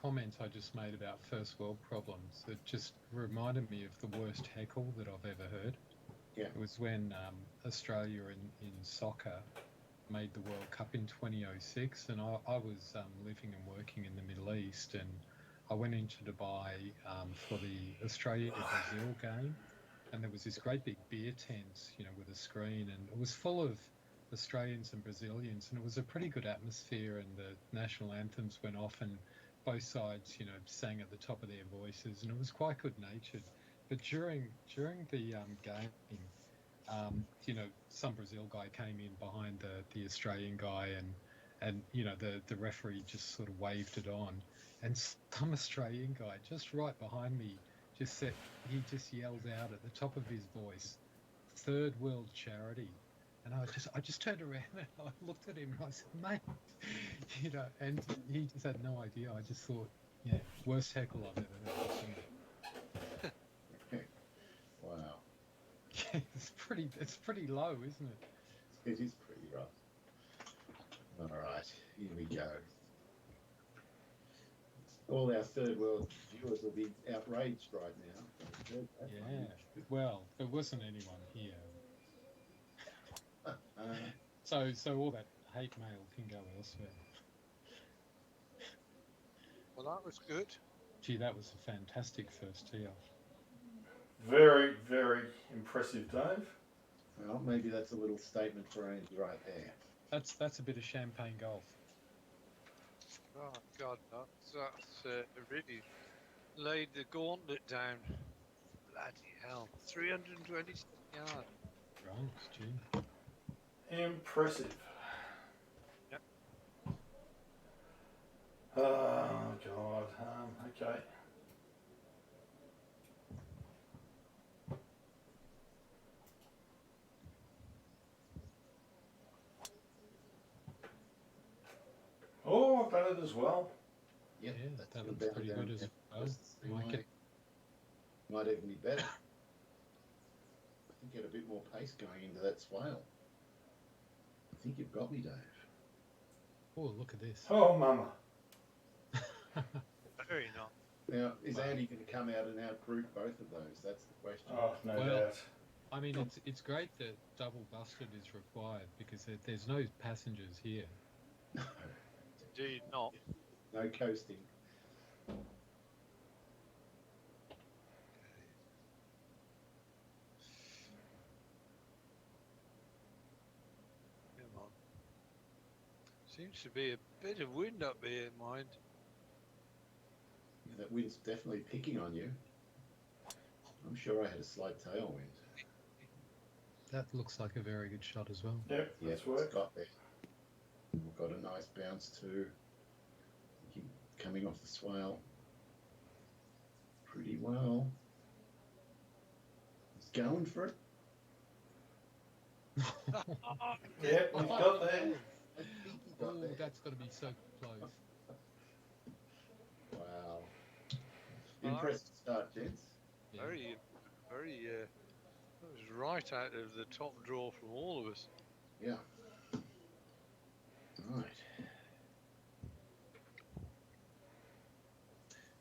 comment I just made about first world problems, it just reminded me of the worst heckle that I've ever heard. Yeah. It was when Australia in soccer made the World Cup in 2006, and I was living and working in the Middle East, and I went into Dubai for the Australia Brazil game, and there was this great big beer tent, with a screen, and it was full of Australians and Brazilians, and it was a pretty good atmosphere, and the national anthems went off, and both sides, sang at the top of their voices, and it was quite good natured. But during the game, some Brazil guy came in behind the Australian guy, and the referee just sort of waved it on, and some Australian guy just right behind me just yelled out at the top of his voice, "Third world charity." And I just turned around and I looked at him and I said, "Mate," and he just had no idea. I just thought, yeah, worst heckle I've ever heard this year. Wow. Yeah, it's pretty low, isn't it? It is pretty rough. All right, here we go. All our third world viewers will be outraged right now. Yeah. Well, there wasn't anyone here. Uh, So all that hate mail can go elsewhere. Well, that was good. Gee, that was a fantastic first tee off. Very, very impressive, Dave. well, maybe that's a little statement for Andy right there. That's a bit of champagne golf. Oh God, that's really laid the gauntlet down. Bloody hell, 320 yards. Right, gee. Impressive. Yep. Oh, God. Okay. Oh, I've done it as well. Yep, Yeah, that's that good looks pretty down good as there. well. Like it. Might even be better. I think you had a bit more pace going into that swale. I think you've got me, Dave. Oh, look at this. Oh, mama. Very nice. Now, is Andy going to come out and outgroup both of those? That's the question. Oh, no Well, doubt. I mean, it's great that double busted is required because there's no passengers here. Indeed not. No coasting. Come on. Seems to be a bit of wind up here, mind. Yeah, that wind's definitely picking on you. I'm sure I had a slight tailwind. That looks like a very good shot as well. Yep, Yeah, that's it's work. got there. We've got a nice bounce too. Keep coming off the swale pretty well. He's going for it. Yep, we've got there. I think he got Oh, there. that's got to be so close. Wow. Well, Impressive start, gents. Yeah. Very, that was right out of the top draw from all of us. Yeah. Right.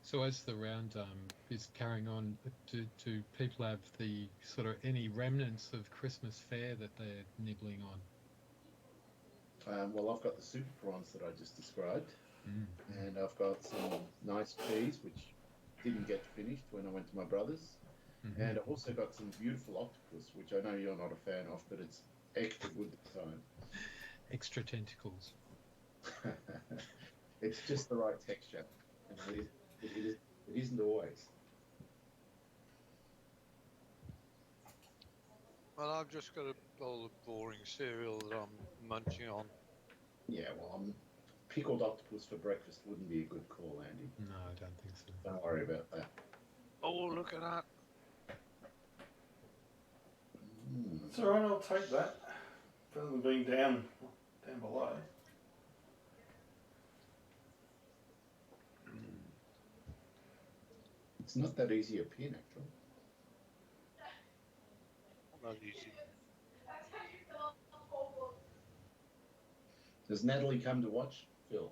So as the round is carrying on, do people have the sort of any remnants of Christmas fare that they're nibbling on? Well, I've got the super prawns that I just described, Mm. and I've got some nice cheese which didn't get finished when I went to my brother's, Mhm. and I've also got some beautiful octopus, which I know you're not a fan of, but it's extra good this time. Extra tentacles. It's just the right texture, and it isn't always. Well, I've just got a bowl of boring cereal that I'm munching on. Yeah, well, pickled octopus for breakfast wouldn't be a good call, Andy. No, I don't think so. Don't worry about that. Oh, look at that. Mm. It's all right, I'll take that. Rather than being down below. It's not that easy a pin, actually. Not easy. Does Natalie come to watch, Phil?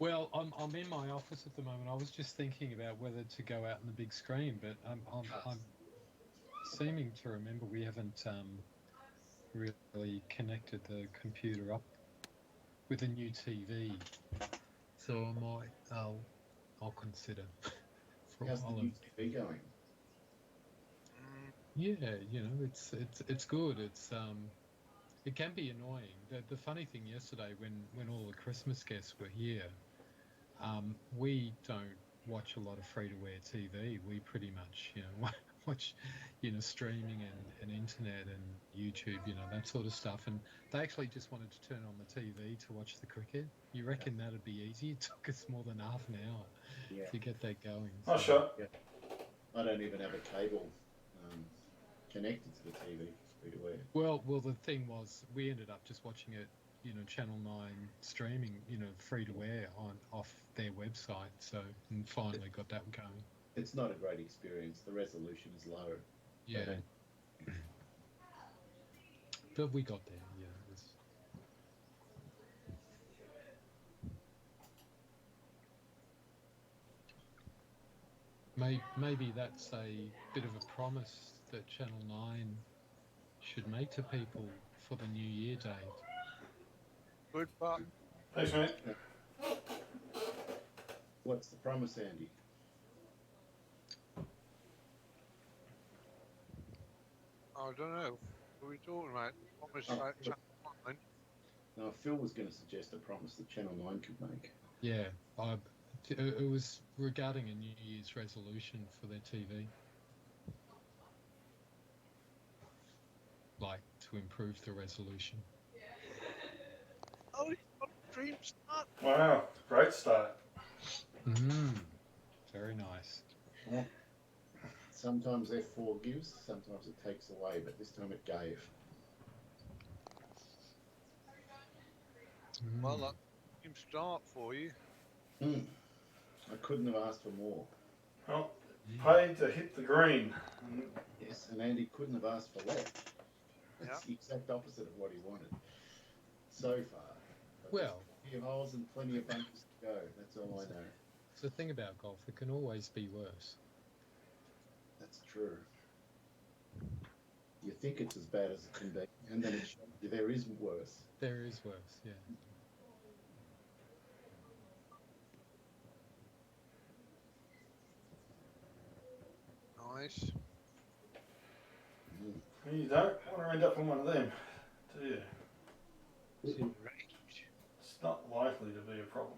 Well, I'm in my office at the moment. I was just thinking about whether to go out on the big screen, but I'm seeming to remember we haven't really connected the computer up with a new TV. So I'll consider for a How's the while. new TV going? Yeah, it's good. It can be annoying. The funny thing yesterday when all the Christmas guests were here, we don't watch a lot of free-to-air TV. We pretty much, watch, streaming and internet and YouTube, that sort of stuff. And they actually just wanted to turn on the TV to watch the cricket. You reckon that'd be easy? It took us more than half an hour Yeah. to get that going. Oh, sure. I don't even have a cable connected to the TV. Free to air. Well, the thing was, we ended up just watching it, Channel 9 streaming, free to air off their website. So, and finally got that going. It's not a great experience. The resolution is low. Yeah. But we got there. Yeah. Maybe that's a bit of a promise that Channel 9 should make to people for the New Year, Dave. Good, but Thanks, mate. What's the promise, Andy? I don't know. What are we talking about? Promise Oh, about look. Channel 9. No, Phil was going to suggest a promise that Channel 9 could make. Yeah, it was regarding a New Year's resolution for their TV. Like, to improve the resolution. Oh, you've got a dream start. Wow, great start. Very nice. Sometimes F4 gives, sometimes it takes away, but this time it gave. Well, that's a dream start for you. I couldn't have asked for more. Well, paid to hit the green. Yes, and Andy couldn't have asked for less. That's Yeah. the exact opposite of what he wanted so far. But Well, there's plenty of holes and plenty of bunkers to go. That's all I know. it's the thing about golf, it can always be worse. That's true. You think it's as bad as it can be, and then it shows you there is worse. There is worse, yeah. Nice. You don't want to end up on one of them, do you? It's in range. It's not likely to be a problem.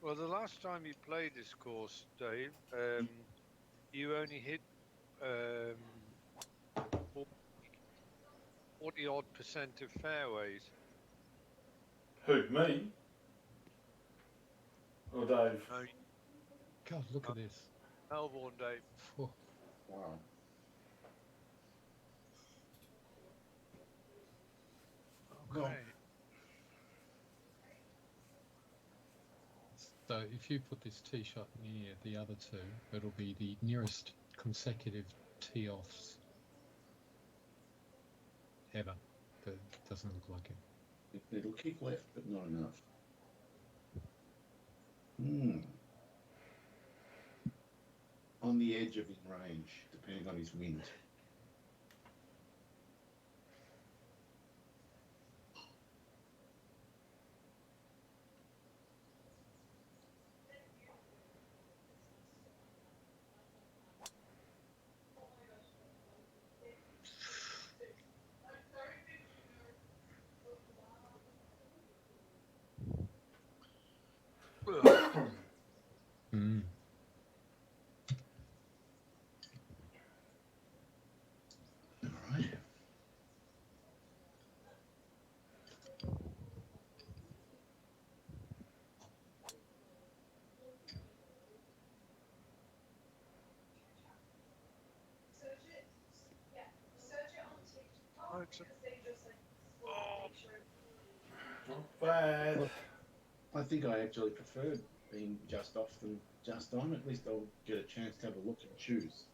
Well, the last time you played this course, Dave, you only hit 40 odd % of fairways. Who, me? Or Dave? No, God, look at this. Melbourne, Dave. Oh, Wow. Okay. Well, so if you put this tee shot near the other two, it'll be the nearest consecutive tee offs ever. But it doesn't look like it. it'll kick left, but not enough. On the edge of in range, depending on his wind. Mm. All right. Oh, it's a- oh, Not bad. I think I actually preferred being just off than just on. At least I'll get a chance to have a look and choose.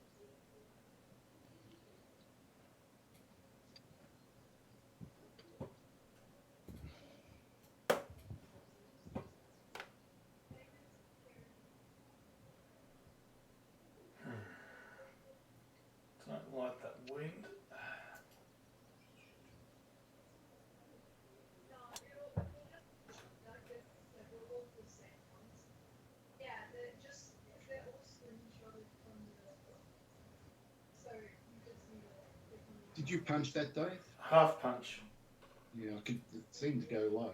Did you punch that, Dave? Half punch. Yeah, it seemed to go low.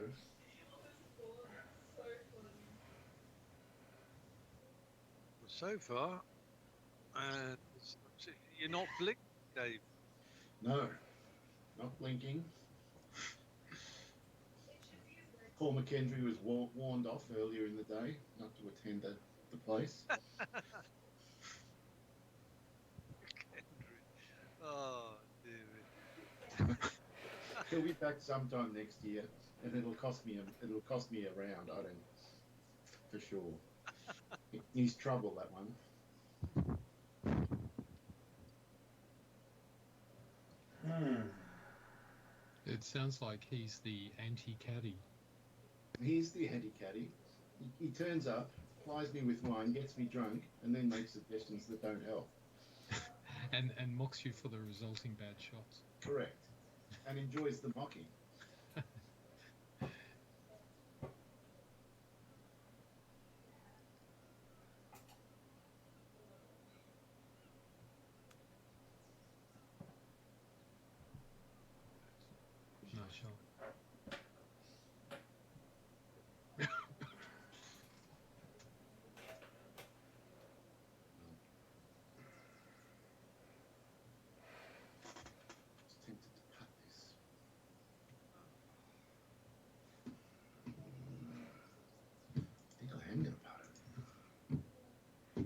So far, you're not blinking, Dave. No, not blinking. Paul McKendry was warned off earlier in the day not to attend the place. Oh, dear. He'll be back sometime next year, and it'll cost me a round. I don't, for sure. He's trouble, that one. It sounds like he's the anti-caddy. He's the anti-caddy. He turns up, plies me with wine, gets me drunk, and then makes suggestions that don't help. and mocks you for the resulting bad shots. Correct. And enjoys the mocking. Nice shot. Just tempted to putt this. I think I am going to putt it.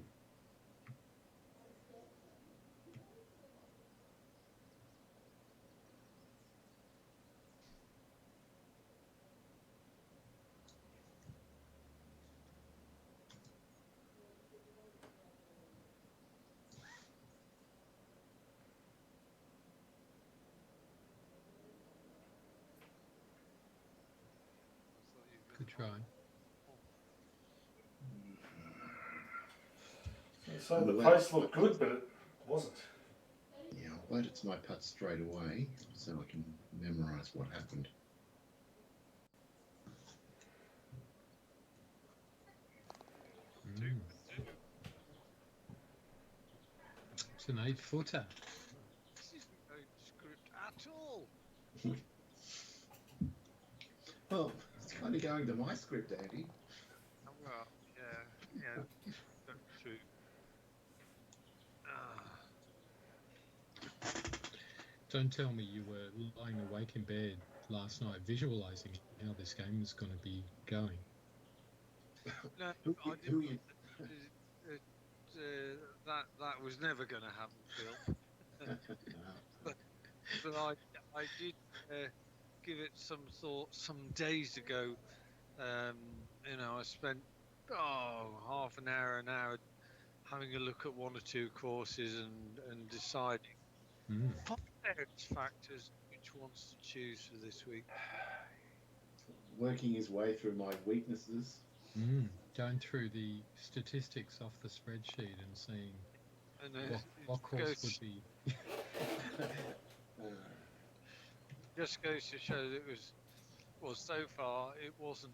Good try. So the pace looked good, but it wasn't. Yeah, I'll load it to my putt straight away so I can memorise what happened. It's an 8-footer. This isn't going to script at all. Well, it's kind of going to my script, Andy. Oh, well, yeah, that's true. Don't tell me you were lying awake in bed last night visualising how this game was going to be going. No, Who I you- didn't. That was never going to happen, Phil. But I did give it some thought some days ago. I spent half an hour having a look at one or two courses and deciding various factors which ones to choose for this week. Working his way through my weaknesses. Going through the statistics off the spreadsheet and seeing And what course would be. Just goes to show that so far it wasn't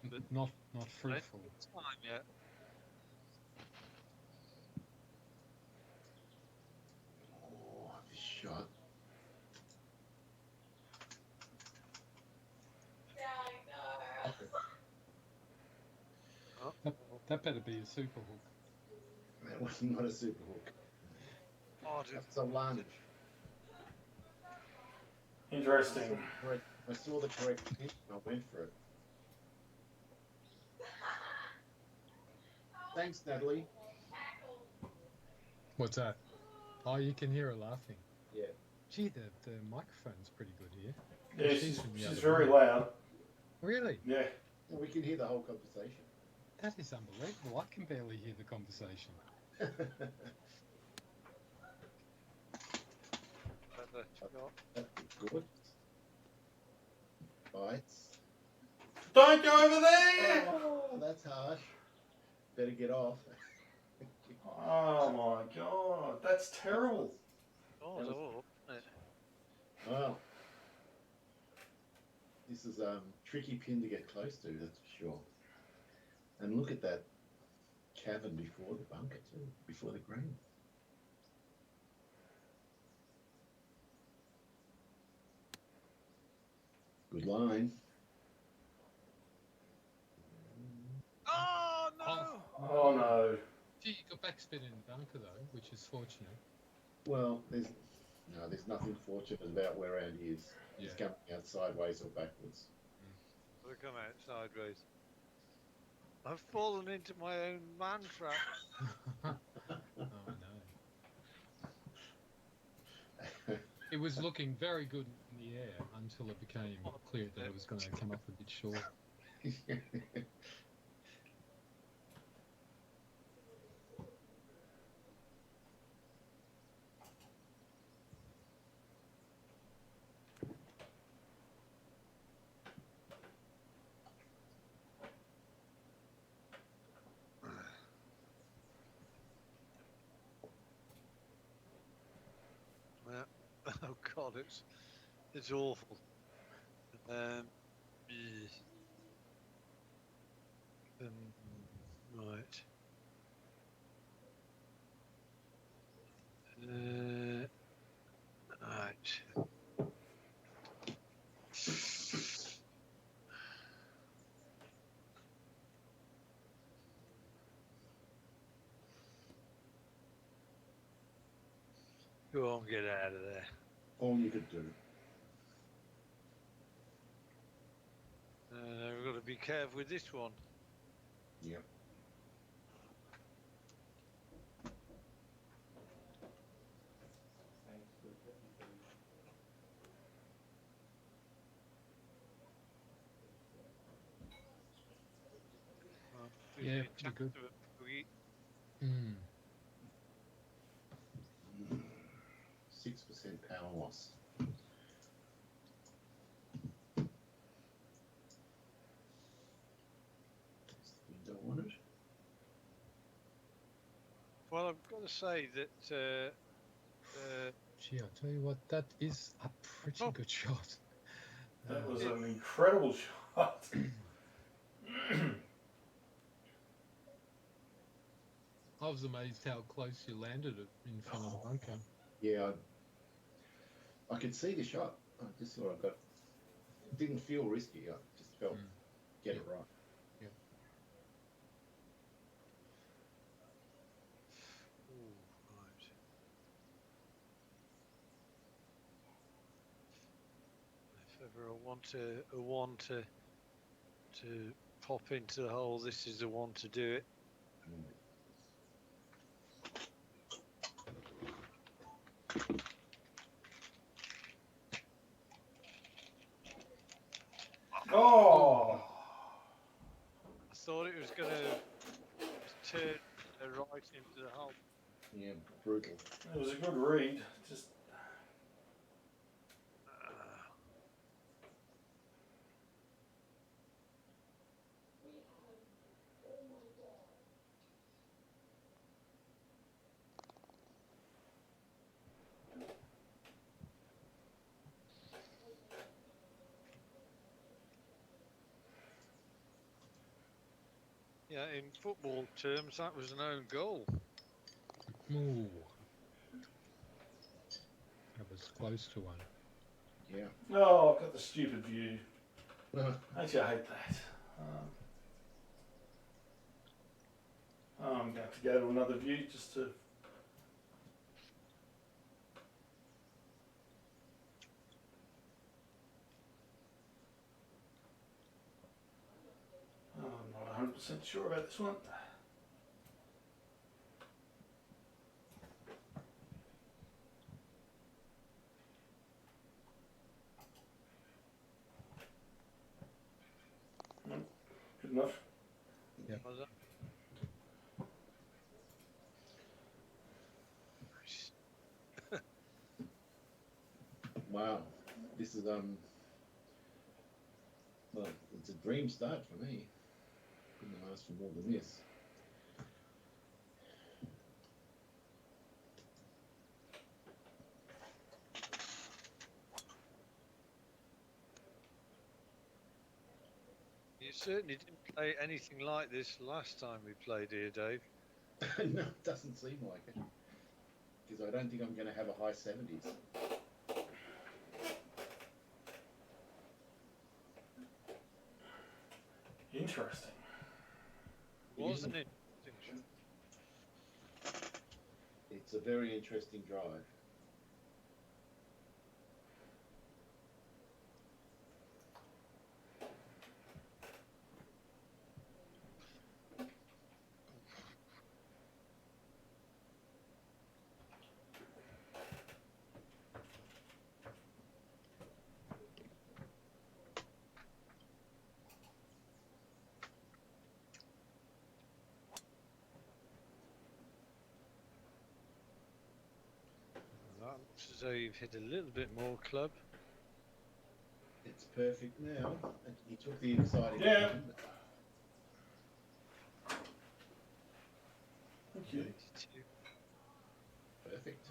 but Not fruitful. time yet. Oh, this shot. That better be a super hook. That was not a super hook. That's a lunge. Interesting. I saw the correct pitch and I went for it. Thanks, Natalie. What's that? Oh, you can hear her laughing. Yeah. Gee, the microphone's pretty good here. Yeah, She's she's from the other very room. loud. Really? Yeah. Well, we can hear the whole conversation. That is unbelievable. I can barely hear the conversation. That's good. Bites. Don't go over there! Oh, that's harsh. Better get off. Oh my god, that's terrible. Well, this is a tricky pin to get close to, that's for sure. And look at that cavern before the bunker too, before the green. Good line. Oh no! Oh no. Gee, you got backspin in the bunker though, which is fortunate. Well, there's nothing fortunate about where Andy is. He's Yeah. coming out sideways or backwards. I'll come out sideways. I've fallen into my own man trap. Oh no. It was looking very good in the air until it became clear that it was going to come up a bit short. Yeah. Oh God, it's awful. Um, right. Right. Go on, get out of there. All you could do. We've got to be careful with this one. Yep. Yeah, pretty good. Mm. 6% power loss. You don't want it? Well, I've got to say that Gee, I'll tell you what, that is a pretty good shot. That was an incredible shot. I was amazed how close you landed it in front of the bunker. Yeah, I could see the shot. I just thought I got. It didn't feel risky. I just felt get it right. right. If ever I want to pop into the hole, this is the one to do it. Oh. I thought it was going to turn right into the hole. Yeah, brutal. It was a good read. Just yeah, in football terms, that was an own goal. Ooh. That was close to one. Yeah. oh, I've got the stupid view. Actually, I hate that. I'm going to have to go to another view just to. I'm not 100% sure about this one. No, good enough. Yeah. Was it? Wow. This is well, it's a dream start for me. Couldn't have asked for more than this. You certainly didn't play anything like this last time we played here, Dave. No, it doesn't seem like it. Because I don't think I'm going to have a high 70s. Interesting. Wasn't it? It's a very interesting drive. That looks as though you've hit a little bit more club. It's perfect now. You took the exciting Yeah. one. Thank you. 92. Perfect.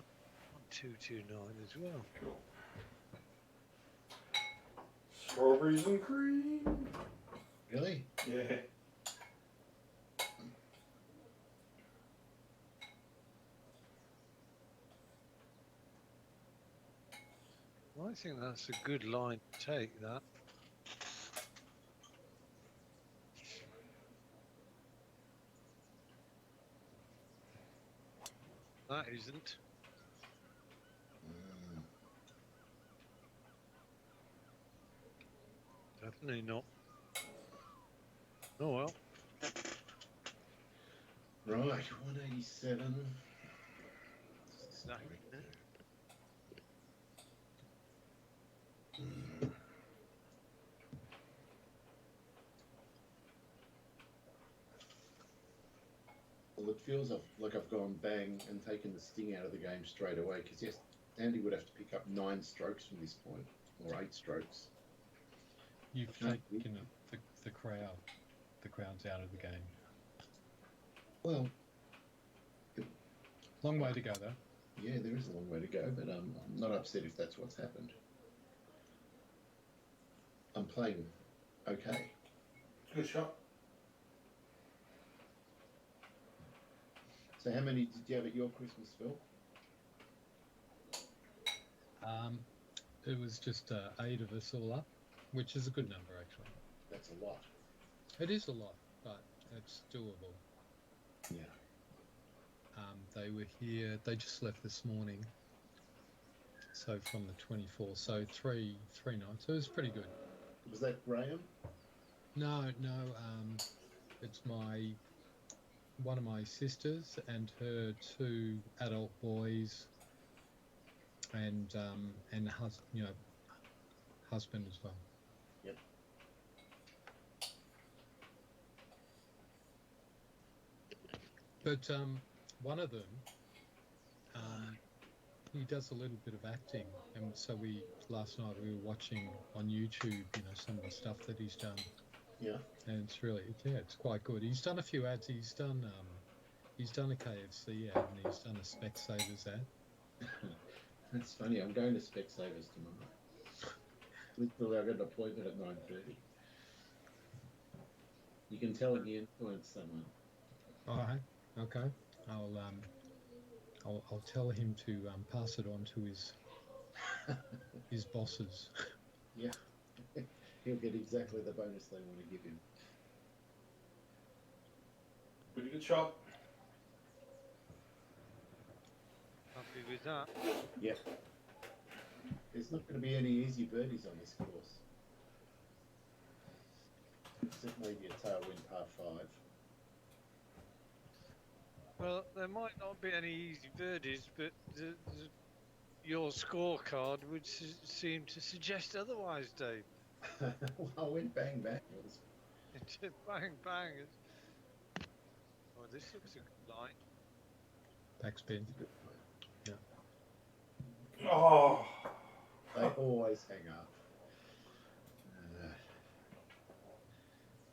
229 as well. Cool. Strawberries and cream. Really? Yeah. I think that's a good line to take, that. That isn't. Mm. Definitely not. Oh well. Right, 187. Exactly. Mm. Well, it feels like I've gone bang and taken the sting out of the game straight away. Because yes, Andy would have to pick up 9 strokes from this point, or 8 strokes. You've Okay. taken the crowd. The crowd's out of the game. Well, Long way to go, though. yeah, there is a long way to go, but I'm not upset if that's what's happened. I'm playing okay. Good shot. So how many did you have at your Christmas, Phil? It was just 8 of us all up, which is a good number, actually. That's a lot. It is a lot, but it's doable. Yeah. They were here. They just left this morning. So from the 24th, so three nights. So it was pretty good. Was that Graham? No. It's one of my sisters and her 2 adult boys, and husband as well. Yep. But one of them, he does a little bit of acting, and so last night we were watching on YouTube, some of the stuff that he's done, Yeah. and it's quite good. He's done a few ads. He's done a KFC ad, and he's done a Specsavers ad. That's funny. I'm going to Specsavers tomorrow. Literally, I've got an appointment at 9:30. You can tell he influenced someone. All right. Okay. I'll tell him to pass it on to his bosses. Yeah. He'll get exactly the bonus they want to give him. Pretty good shot. Happy with that. Yeah. There's not going to be any easy birdies on this course. Except maybe a tailwind par 5. Well, there might not be any easy birdies, but your scorecard would seem to suggest otherwise, Dave. Well, I went bang bang. It was Bang, bang. Oh, this looks a good line. Backspin. a good point. Oh. They always hang up.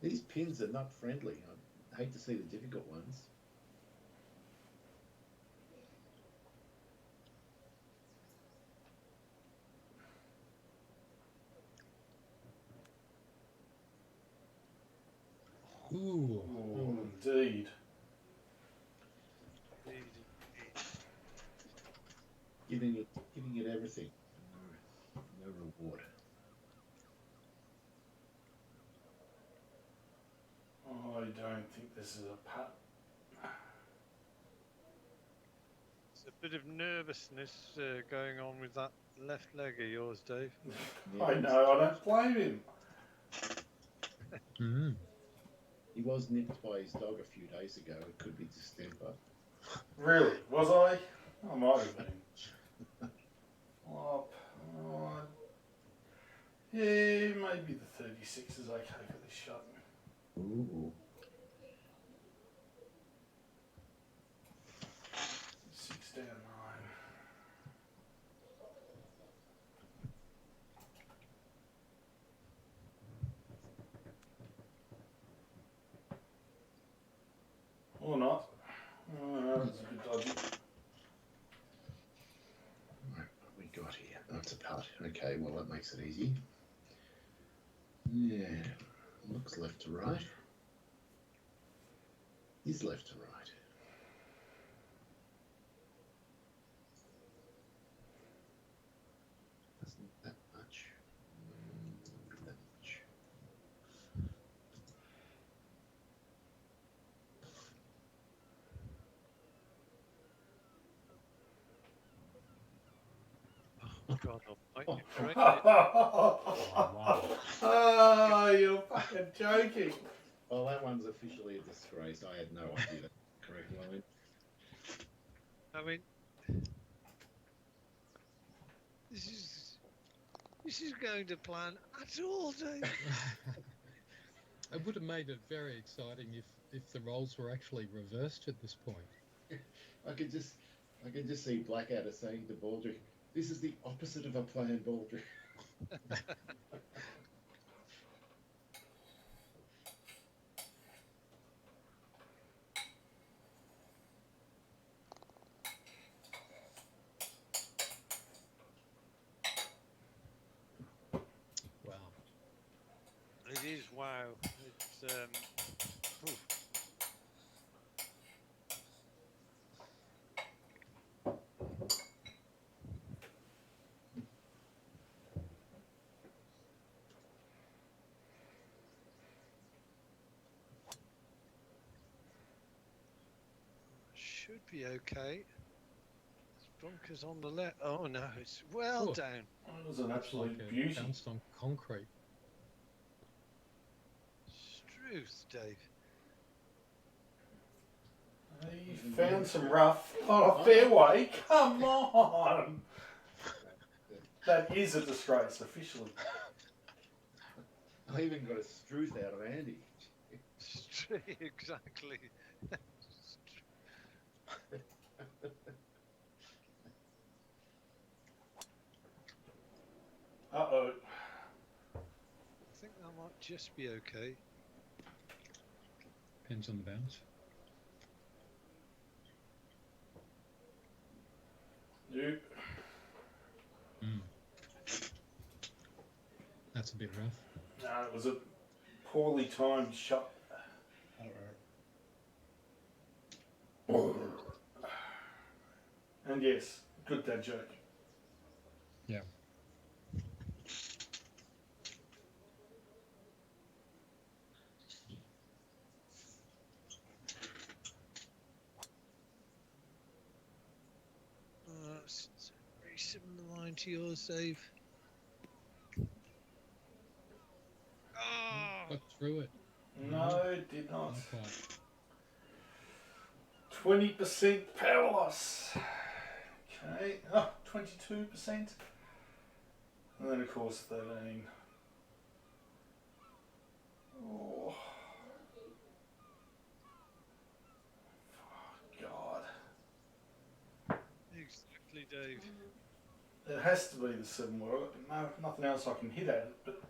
These pins are not friendly. I hate to see the difficult ones. Ooh. Oh, indeed. Giving it everything. No reward. I don't think this is a putt. There's a bit of nervousness going on with that left leg of yours, Dave. Yeah, I know, I don't blame him. Mm. He was nipped by his dog a few days ago. It could be distemper. Really? Was I? I might have been. Oh, yeah, maybe the 36 is okay for this shot. Ooh. 6 down 9. Or not. Oh, that's a bit dodgy. Right, what have we got here? That's a putt. Okay, well that makes it easy. Yeah, looks left to right. Is left to right. That's not that much. Not that much. Oh God, almighty, correct. Wow. Oh, you're fucking joking. Well, that one's officially a disgrace. I had no idea that correct line. I mean, this is going to plan at all, Dave. It would have made it very exciting if the roles were actually reversed at this point. I could just see Blackadder saying to Baldrick, "This is the opposite of a plan, Baldrick." Wow. It is wow. It's oof. Should be okay. Bunker's on the left. Oh no, it's well Oh. down. That was an Looks absolute like it beauty. bounced on concrete. Struth, Dave. He found some rough on a fairway. Come on. That is a disgrace, officially. I even got a Struth out of Andy. Exactly. Uh-oh. I think that might just be okay. Depends on the bounce. Nope. That's a bit rough. No, it was a poorly timed shot. And yes, good dad joke. Yeah. It's a very similar line to yours, Dave. Oh, Got through it. No, it did not. Not quite. 20% power loss. Okay. Oh, 22%. And then, of course, 13. Oh. God. exactly, Dave. It has to be the 7 wood. No, nothing else I can hit at it, but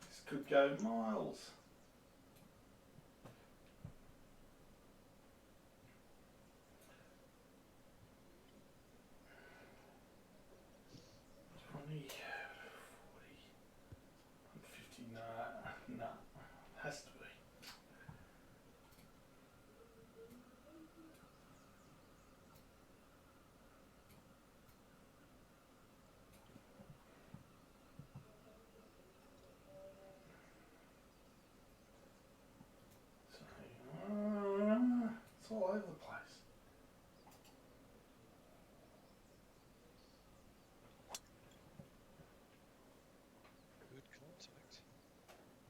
this could go miles. Nah, has to be.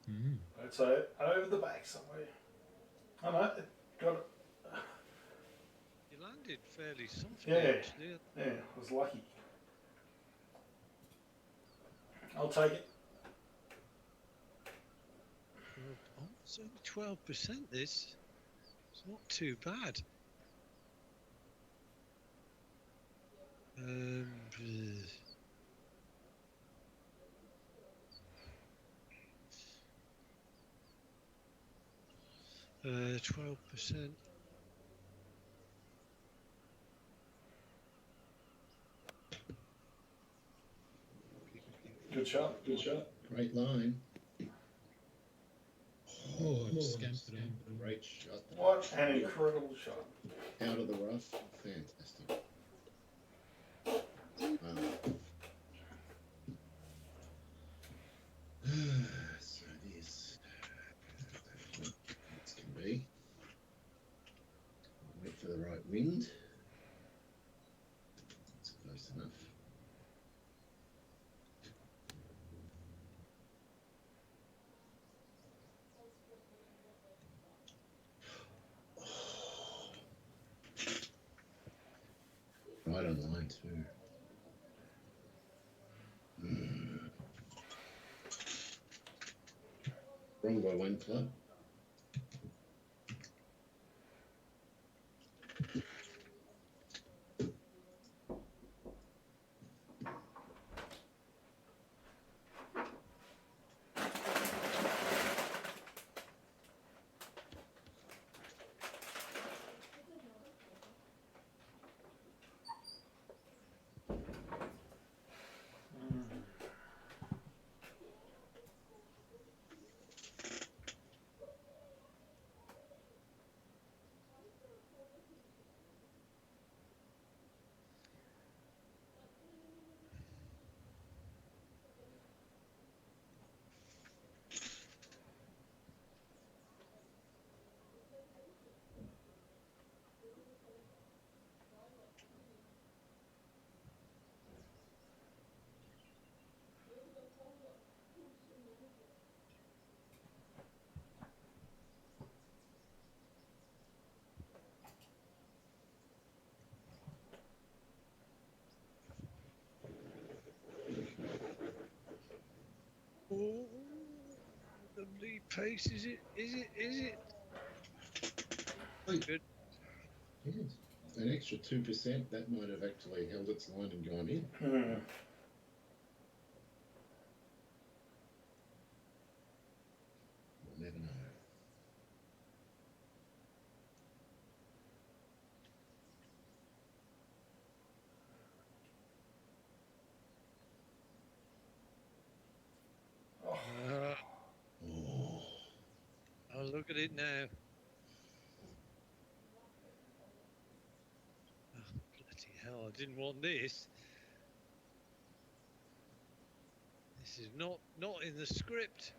Mm. It's over the back somewhere. I know. It got it. You landed fairly softly, Yeah. actually. Yeah, I was lucky. I'll take it. Oh, it's only 12%. This. It's not too bad. Bleh. 12%. Good shot. Good shot. Great line. Oh, it scampered on. Great shot. What an incredible shot. Out of the rough. Fantastic. So this can be. Wait for the right wind. That's close enough. Right on line too. Wrong by one club. Oh, the lead pace, is it? Good. Yes. An extra 2%, that might have actually held its line and gone in. Mm. We'll never know. Oh. Oh, look at it now. Oh, bloody hell, I didn't want this. This is not in the script.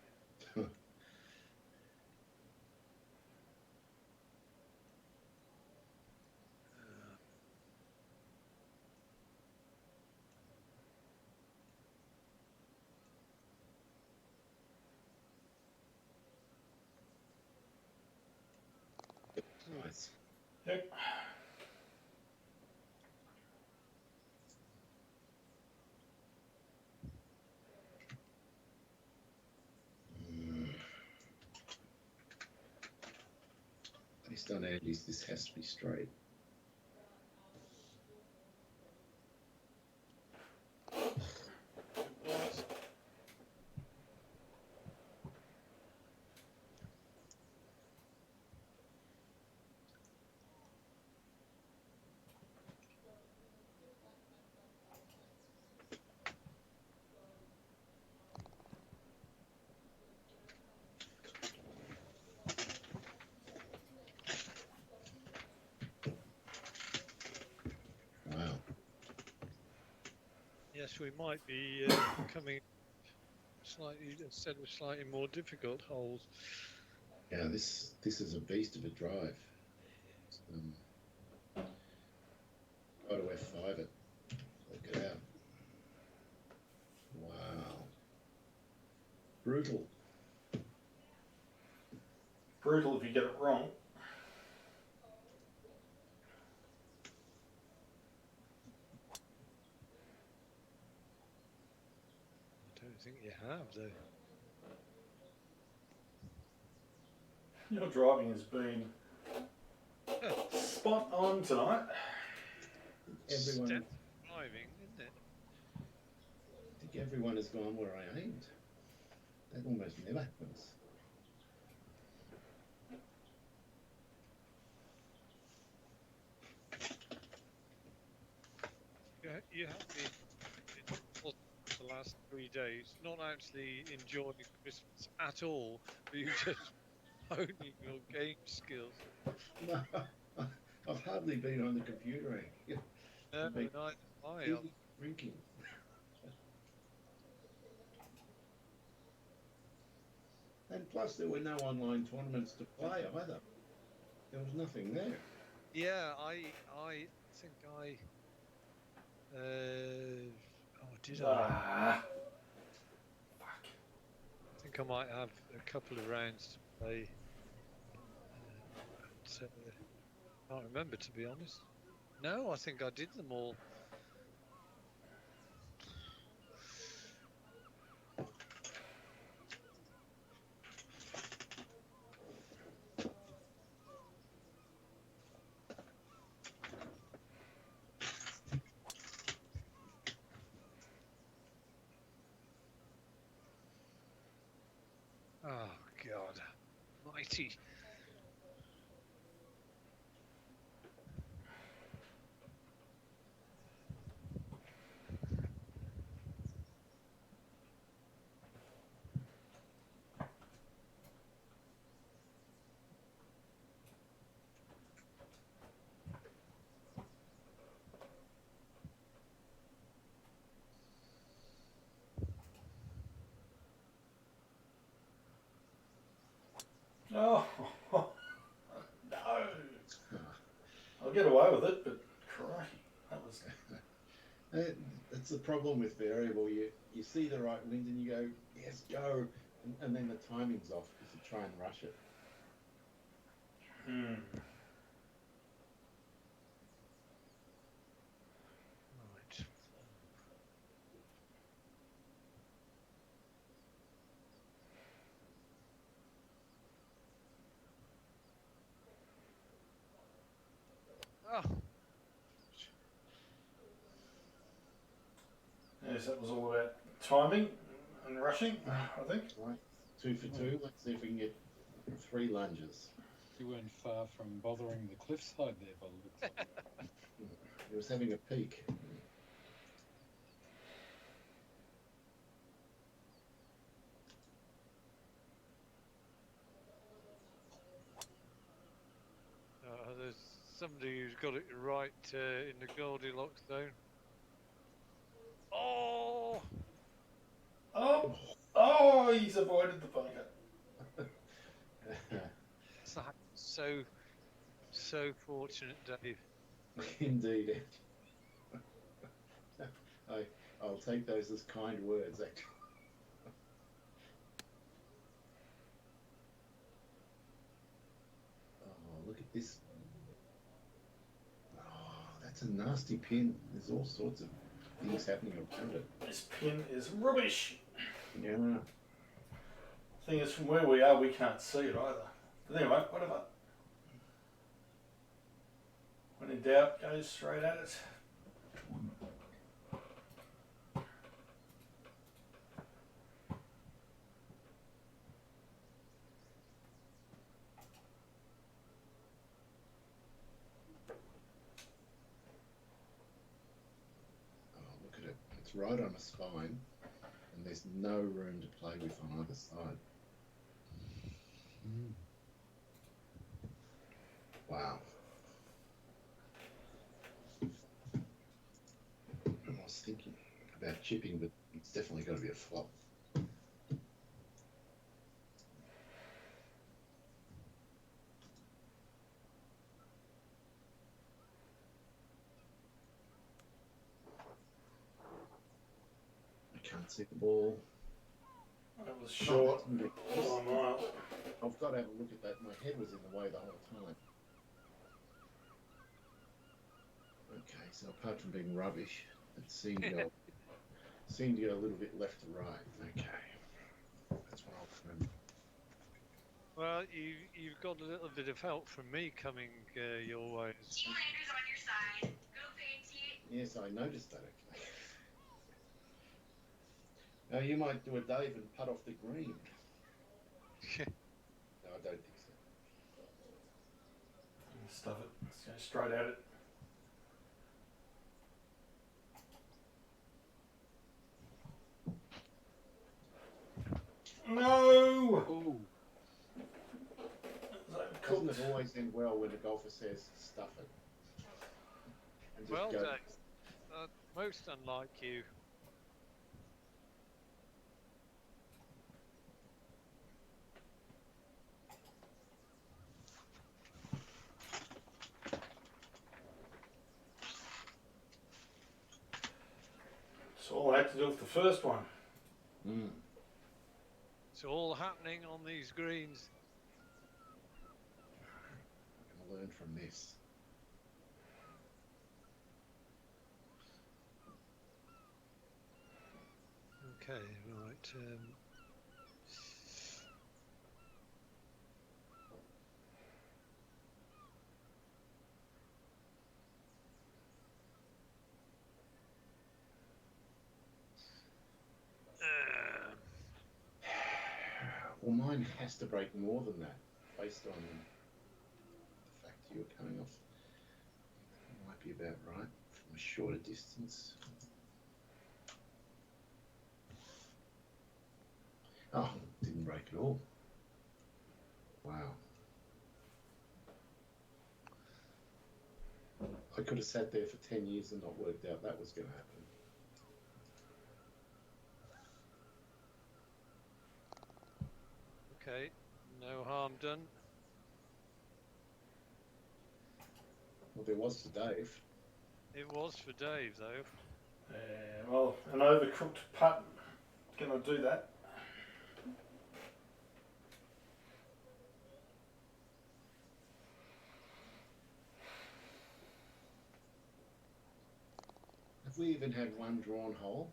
Nice. Yep. Based on Andy's, this has to be straight. Was. Wow. Yes, we might be coming slightly instead of slightly more difficult holes. Yeah, this is a beast of a drive. Try to F5 it. Look it out. Wow. Brutal. brutal if you get it wrong. I don't think you have, though. Your driving has been spot on tonight. Everyone, Step driving, isn't it? I think everyone has gone where I aimed. That almost never happens. You have been for the last 3 days not actually enjoying Christmas at all, but you just honing your game skills. No, I've hardly been on the computer. No, Big- neither am I. Eating, drinking. And plus, there were no online tournaments to play either. There was nothing there. Yeah, I think I. Did I? Ah. Fuck. I think I might have a couple of rounds to play. But, can't remember, to be honest. No, I think I did them all. Oh, God. Mighty. Oh, no. I'll get away with it, but crikey, that was. It's the problem with variable. You see the right wind and you go, yes, go. And then the timing's off because you try and rush it. Hmm. Right. Oh, Yes, that was all about timing and rushing, I think. Right. 2 for 2. Let's see if we can get 3 lunges. You weren't far from bothering the cliffside there, by the looks of it. He was having a peek. there's somebody who's got it right in the Goldilocks zone. Oh! Oh, he's avoided the bunker. So fortunate, Dave. Indeed. I'll take those as kind words, actually. Oh, look at this. Oh, that's a nasty pin. There's all sorts of things happening around it. This pin is rubbish. Yeah. Thing is, from where we are, we can't see it either. But anyway, whatever. When in doubt, go straight at it. Oh, look at it. It's right on a spine, and there's no room to play with on either side. Wow. I was thinking about chipping, but it's definitely got to be a flop. I can't see the ball. It was short Oh, by a mile. I've got got to have a look at that. My head was in the way the whole time. Okay, so apart from being rubbish, it seemed to go, seemed to go a little bit left to right. Okay, that's what I'll remember. Well, you've got a little bit of help from me coming your way. Team Rander's on your side. Go Fancy. Yes, I noticed that actually. Now you might do a Dave and putt off the green. No, I don't think so. Stuff it. Let's go straight at it. No! Oh, Doesn't it always end well when the golfer says stuff it? And just Well, go. Dave, most unlike you. That's all I had to do with the first one. Mm. It's all happening on these greens. I'm gonna learn from this. Okay, right. Well, mine has to break more than that, based on the fact you're coming off. Might be about right from a shorter distance. Oh, didn't break at all. Wow. I could have sat there for 10 years and not worked out that was going to happen. Okay, no harm done. Well, there was for Dave. It was for Dave, though. Well, an overcooked putt. Gonna do that. Have we even had one drawn hole?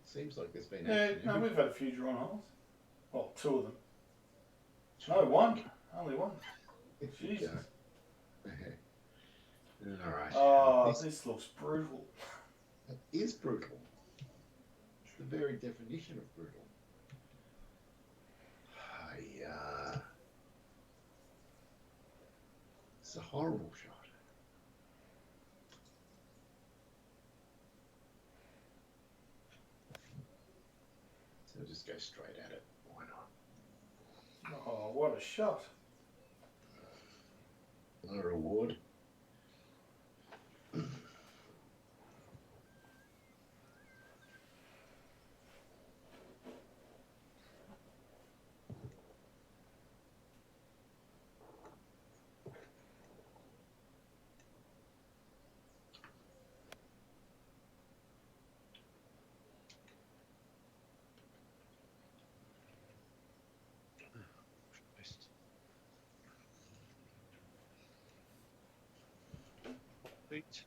It seems like there's been Yeah, action. no, we've had a few drawn holes. Well, two of them. No, one. Only one. Jesus. All right. Oh, this looks brutal. It is brutal. It's the very definition of brutal. It's a horrible shot. So just go straight at it. Why not? Oh, what a shot. No reward. Beach.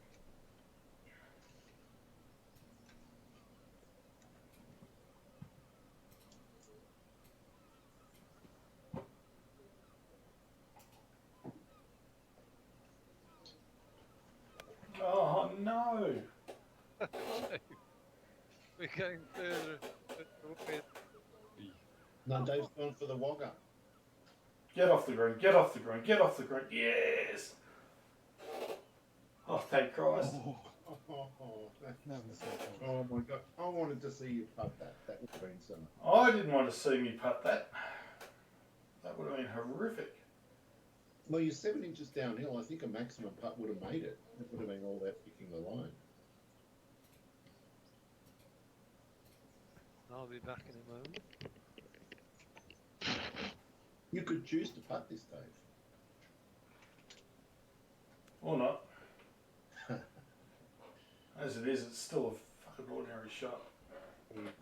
Oh, no. We're going further away. No, Dave's gone for the wogger. Get off the green, get off the green, get off the green. Yes! Oh, thank Christ. that was so close. Oh my God! I wanted to see you putt that. That would have been some. I didn't want to see me putt that. That would have been horrific. Well, you're 7 inches downhill. I think a maximum putt would have made it. It would have been all that picking the line. I'll be back in a moment. You could choose to putt this, Dave. Or not. As it is, it's still a fucking ordinary shot. Well,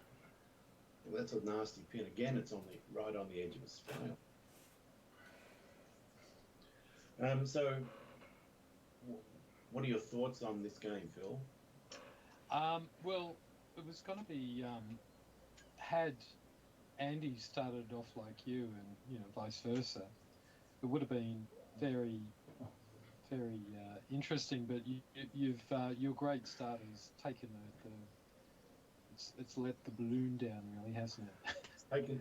that's a nasty pin. Again, it's on the right on the edge of a spile. So, what are your thoughts on this game, Phil? Well, it was going to be had Andy started off like you, and vice versa. It would have been very, very interesting. But you've your great start has taken it's let the balloon down, really, hasn't it?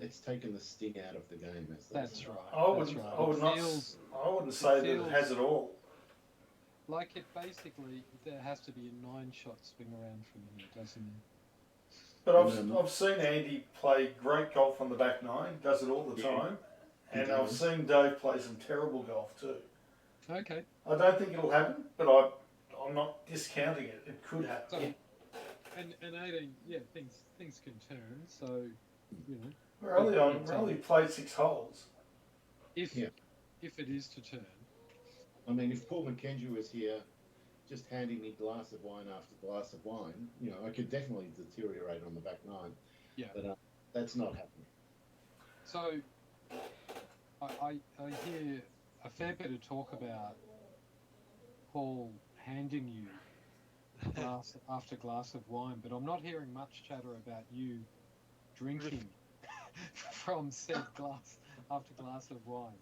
It's taken the sting out of the game, as they That's say. right. I That's wouldn't. right. I would It not. feels I wouldn't say that it feels- has it all. like it basically there has to be a 9-shot swing around from here, doesn't it? But I've seen Andy play great golf on the back nine. Does it all the Yeah, time. he And I've does. seen Dave play some terrible golf too. Okay. I don't think it'll happen, but I'm not discounting it. It could happen. So, and 18, yeah, things can turn. So, We're only played 6 holes. if Yeah. if it is to turn, I mean, if Paul McKenzie was here, just handing me glass of wine after glass of wine, I could definitely deteriorate on the back nine. Yeah. But that's not happening. so I hear a fair bit of talk about Paul handing you glass after glass of wine, but I'm not hearing much chatter about you drinking from said glass after glass of wine.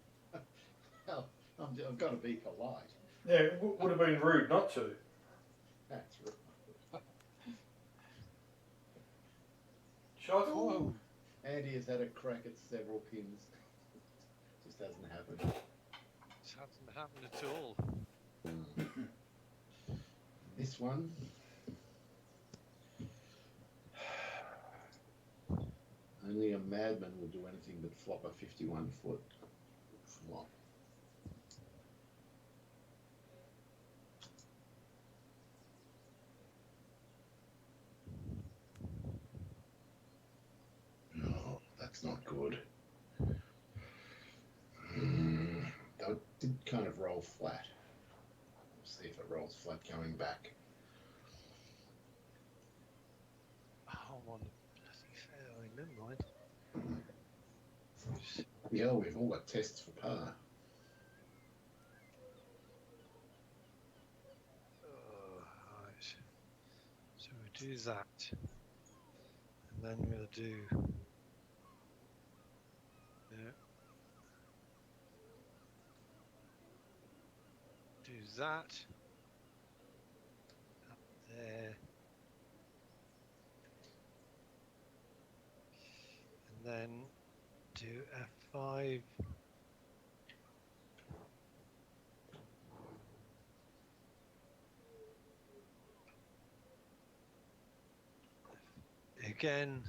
Well, I've got to be polite. Yeah, it would have been rude not to. That's right. Shot. Oh, Andy has had a crack at several pins. Just hasn't happened. It hasn't happened at all. This one. Only a madman would do anything but flop a 51-foot flop. No, that's not good. That did kind of roll flat. See if it rolls flat coming back. Oh, I'm on the bloody fairway. Never mind. Yeah, we've all got tests for par. Oh, right. So we do that. And then we'll do. Yeah. Do that. Up there. And then do F5. Again.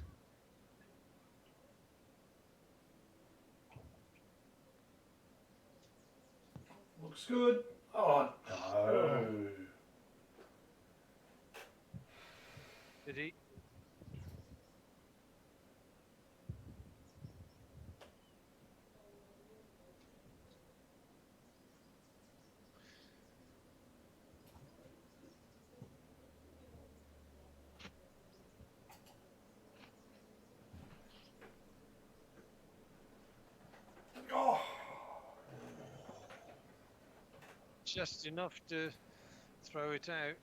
Looks good. Oh no. Did he? Oh. Just enough to throw it out.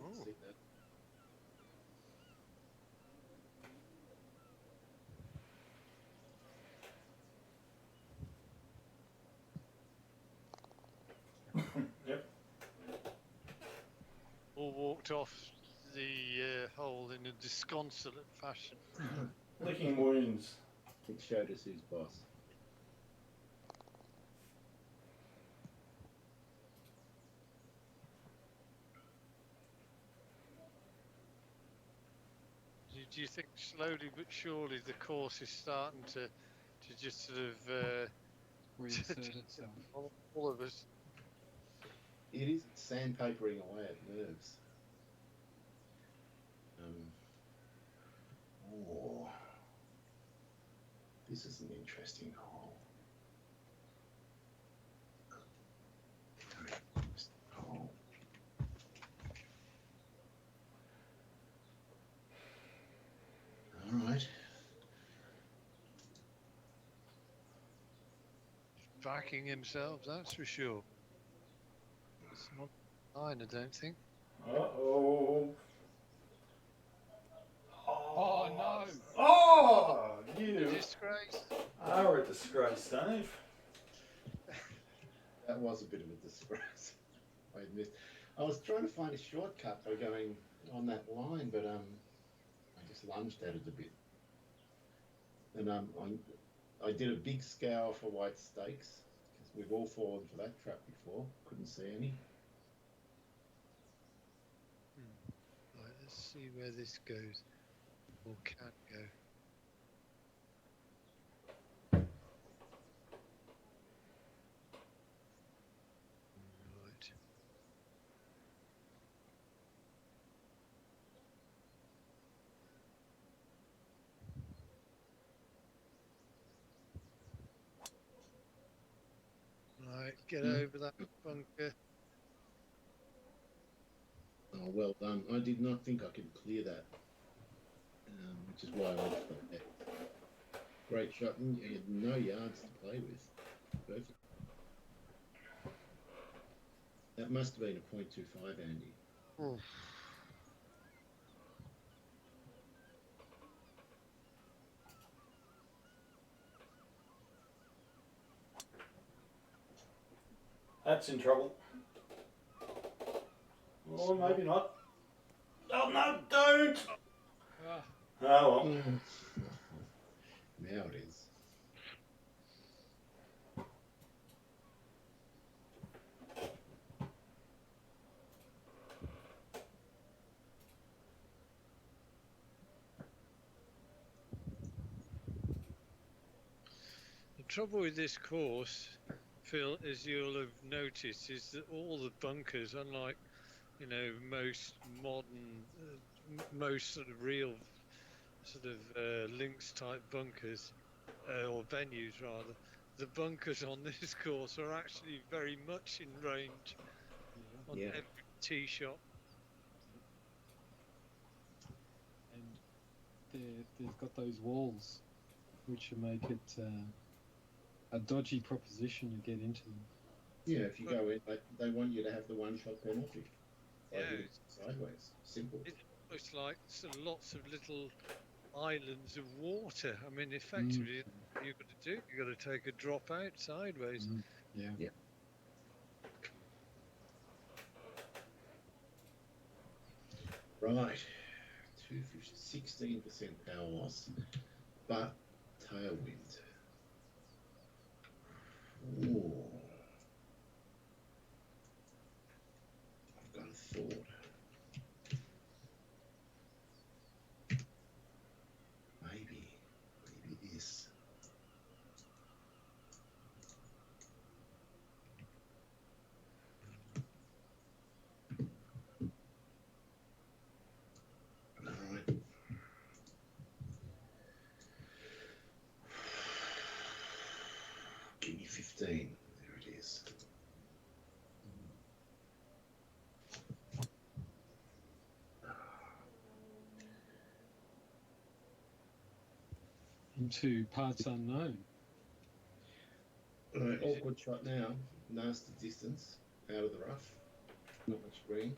Oh. See that? Yep. All walked off the hole in a disconsolate fashion. Licking wounds. It showed us who's boss. Do you think slowly but surely the course is starting to just sort of reassert itself. all of us? It is sandpapering away at nerves. Oh, this is an interesting hole. backing himself, that's for sure. It's not mine, I don't think. Uh-oh. Oh, no. Oh, A you disgrace. are a disgrace, Dave. That was a bit of a disgrace. I admit. I was trying to find a shortcut by going on that line, but I just lunged at it a bit. And I did a big scour for white stakes because we've all fallen for that trap before. Couldn't see any. Right, let's see where this goes. Or can go. Right. Right, get over that bunker. Oh, well done. I did not think I could clear that, which is why I went for that. Great shot. And you had no yards to play with. Perfect. That must have been a .25, Andy. Oh. That's in trouble. Or maybe not. Oh, no, don't! Ah, Oh, well. Now it is. The trouble with this course, Phil, as you'll have noticed, is that all the bunkers, unlike, you know, most modern, most sort of real sort of links type bunkers, or venues rather, the bunkers on this course are actually very much in range on Yeah. every tee shot. and they've got those walls, which make it a dodgy proposition to get into them. Yeah, if you go in, they want you to have the one shot penalty. By Yeah, hitting sideways. Simple. it's almost like lots of little islands of water. I mean, effectively, you've got to do, you've got to take a drop out sideways. Yeah. Right. 16% power loss, but tailwind. Ooh. I've got a thought. Maybe this. Alright. Give me 15. There it is. Into parts unknown. Alright, awkward shot now. Nasty distance. Out of the rough. Not much green.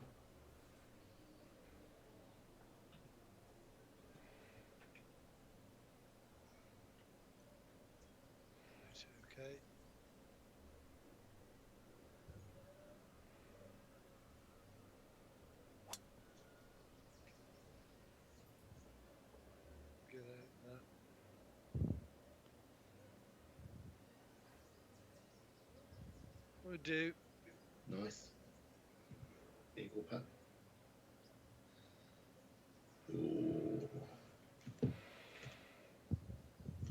Right, okay. Get out that. Will do. Nice. Eagle putt. Ooh.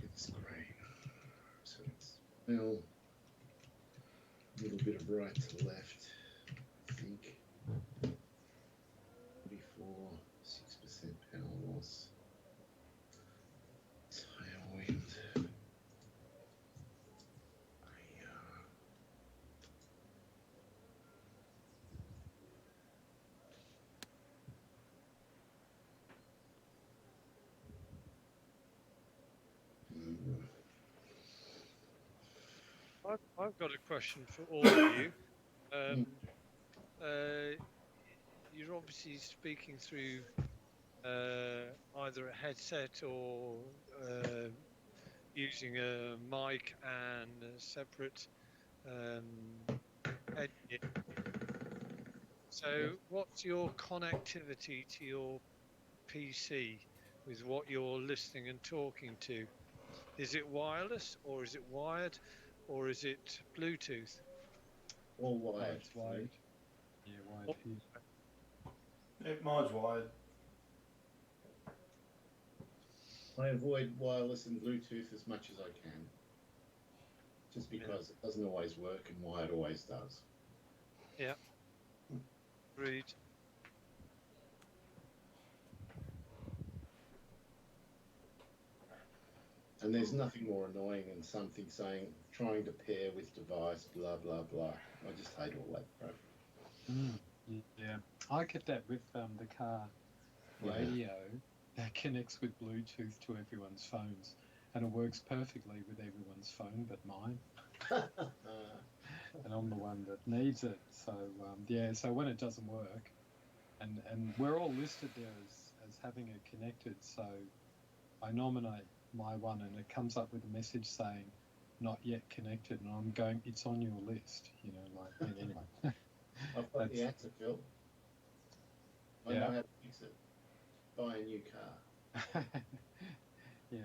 It's green. So it's, well, a little bit of right to left, I think. 44, 6% power loss. Tailwind. I've got a question for all of you. You're obviously speaking through either a headset or using a mic and a separate headgear. So, what's your connectivity to your PC with what you're listening and talking to? Is it wireless, or is it wired, or is it Bluetooth? All Oh, wired. it's wired. Yeah, wired here. Mine's wired. I avoid wireless and Bluetooth as much as I can. Just because it doesn't always work and wired always does. Read. And there's nothing more annoying than something saying, trying to pair with device, blah, blah, blah. I just hate all that crap. Yeah, I get that with the car radio that connects with Bluetooth to everyone's phones, and it works perfectly with everyone's phone but mine. And I'm the one that needs it. So so when it doesn't work, and we're all listed there as having it connected, so I nominate my one and it comes up with a message saying not yet connected, and I'm going, it's on your list, anyway. I've got the answer, Phil. I know how to fix it. Buy a new car. Yeah.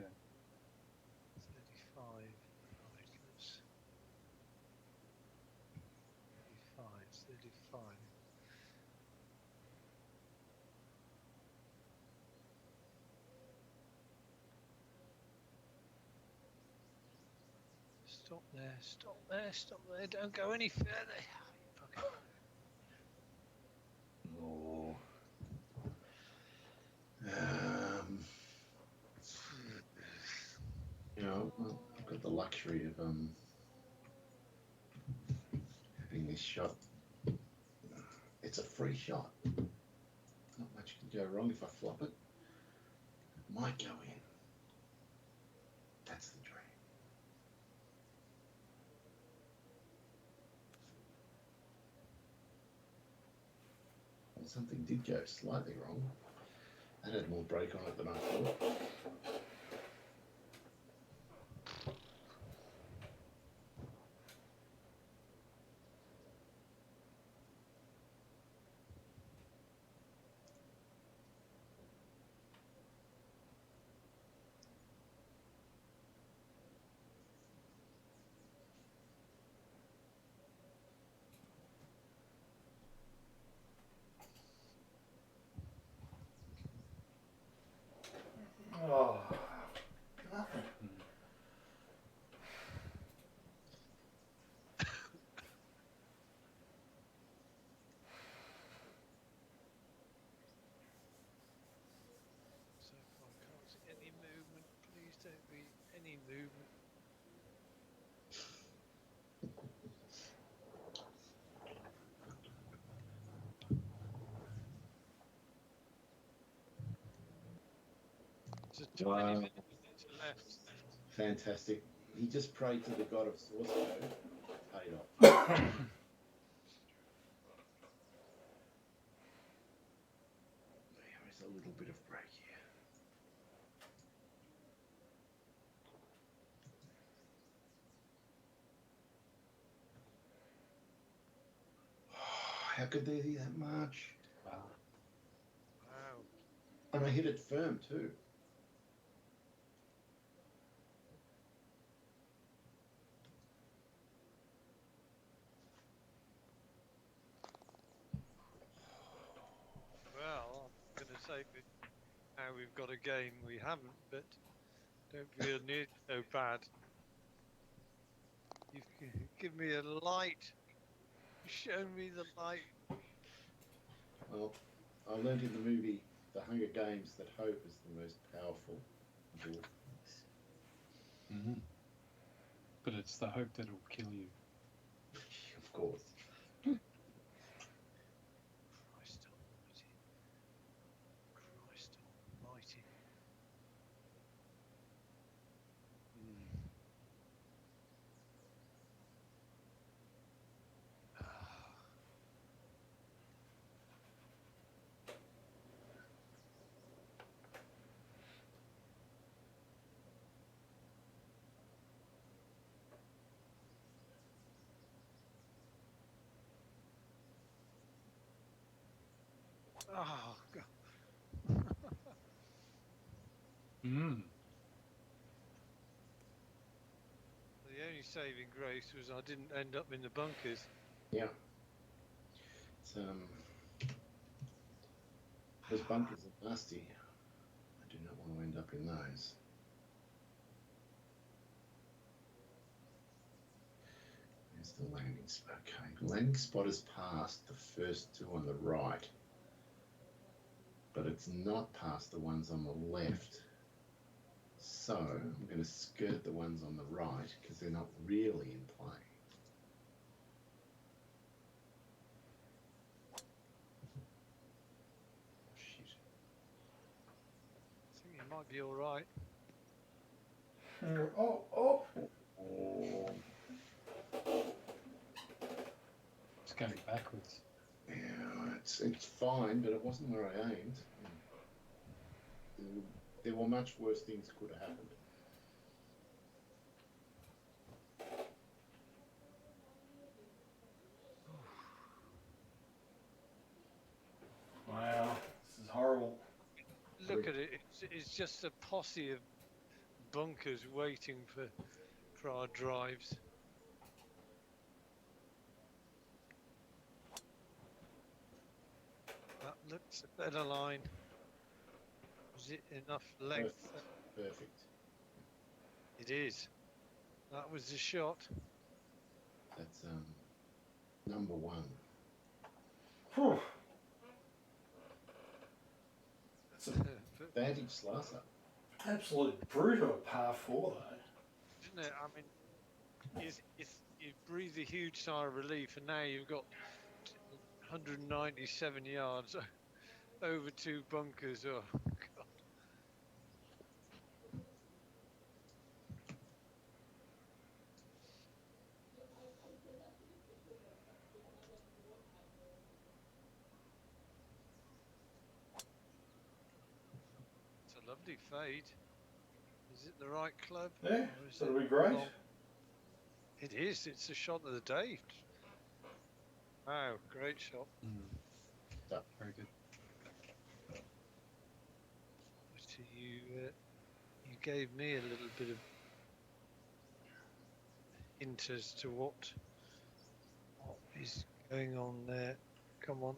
35. Right, let's. 35. Stop there, don't go any further. Fucking- Oh. I've got the luxury of having this shot. It's a free shot. Not much can go wrong if I flop it. It might go in. That's the dream. Well, something did go slightly wrong. That had more break on it than I thought. Oh, nothing. So far, I can't see any movement. Please don't be any movement. There's a tiny Wow. minute to left. Fantastic. He just prayed to the god of source code. Paid off. There is a little bit of break here. How could there be that much? Wow. Wow. And I hit it firm too. Well, I'm going to say that now we've got a game we haven't, but don't feel near so bad. You've given me a light. You've shown me the light. Well, I learned in the movie The Hunger Games that hope is the most powerful of all things. Mm-hmm. But it's the hope that it'll kill you. Of course. Christ almighty. Christ almighty. Oh, God. Mm. The only saving grace was I didn't end up in the bunkers. Yeah. It's, those bunkers are nasty. I do not want to end up in those. There's the landing spot. Okay, the landing spot is past the first two on the right, but it's not past the ones on the left. So I'm going to skirt the ones on the right because they're not really in play. Shit. I think it might be all right. Oh. Oh, It's going backwards. yeah, it's fine, but it wasn't where I aimed. There were much worse things could have happened. Wow, this is horrible. Look at it. It's just a posse of bunkers waiting for our drives. That looks a better line. Was it enough length? Perfect. It is. That was the shot. That's number one. Whew. That's an Vantage slicer. absolute brute of a par 4 though. Isn't it? I mean, you breathe a huge sigh of relief, and now you've got 197 yards over two bunkers. Oh, God. It's a lovely fade. Is it the right club? Yeah, or is that'll it be great. wrong? It is. It's the shot of the day. Wow, great shot. Yeah. Very good. So you gave me a little bit of hint as to what is going on there. Come on.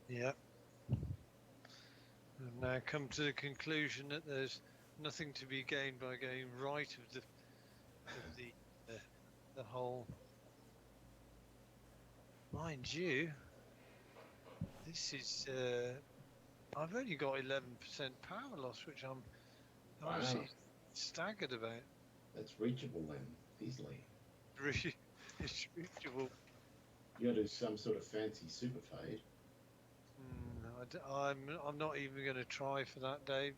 Yeah. I've now come to the conclusion that there's nothing to be gained by going right of the hole. Mind you, this is I've only got 11% power loss, which I'm honestly Wow. staggered about. That's reachable then, easily. It's reachable. You got to do some sort of fancy super fade. I'm not even going to try for that, Dave.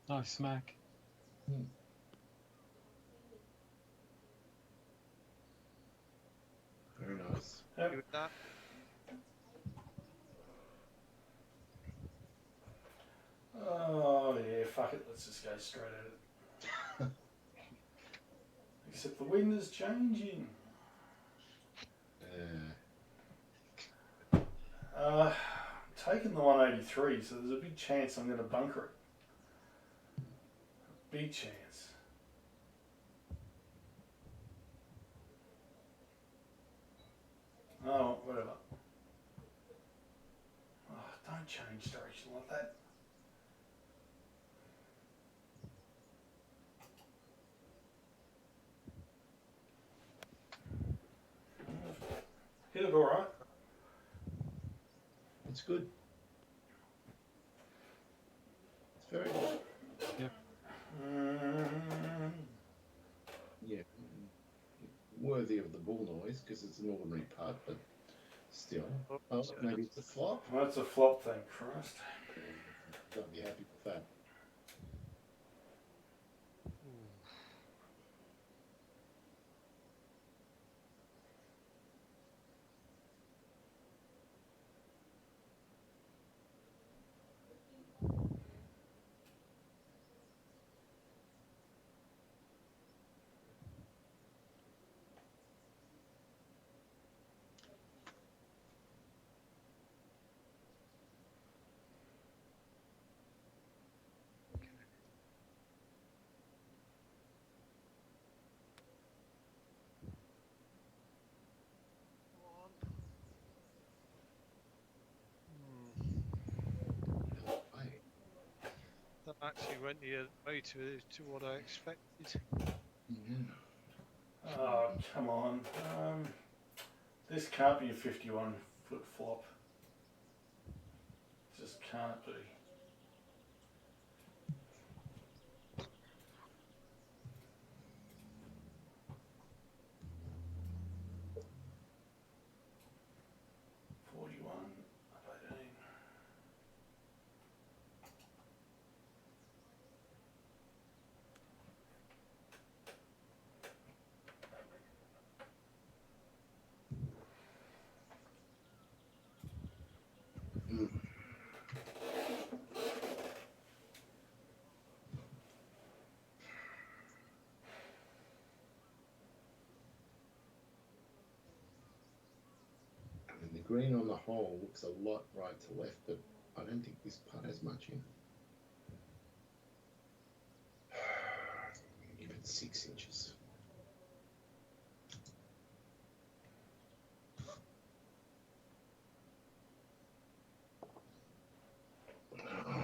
Nice smack. Very nice. Happy with that. Oh yeah, fuck it. Let's just go straight at it. Except the wind is changing. Taking the 183, so there's a big chance I'm going to bunker it. Big chance. Oh, whatever. Oh, don't change direction like that. Hit it all right. It's good. It's very good. Yeah. Worthy of the bull noise because it's an ordinary putt, but still. Oh, maybe it's a flop. Well, that's a flop, thank Christ. Don't be happy with that. actually went the other way to what I expected. Yeah. Oh, come on. This can't be a 51-foot flop. Just can't be. I mean, the green on the hole looks a lot right to left, but I don't think this putt has much in. Give it 6 inches.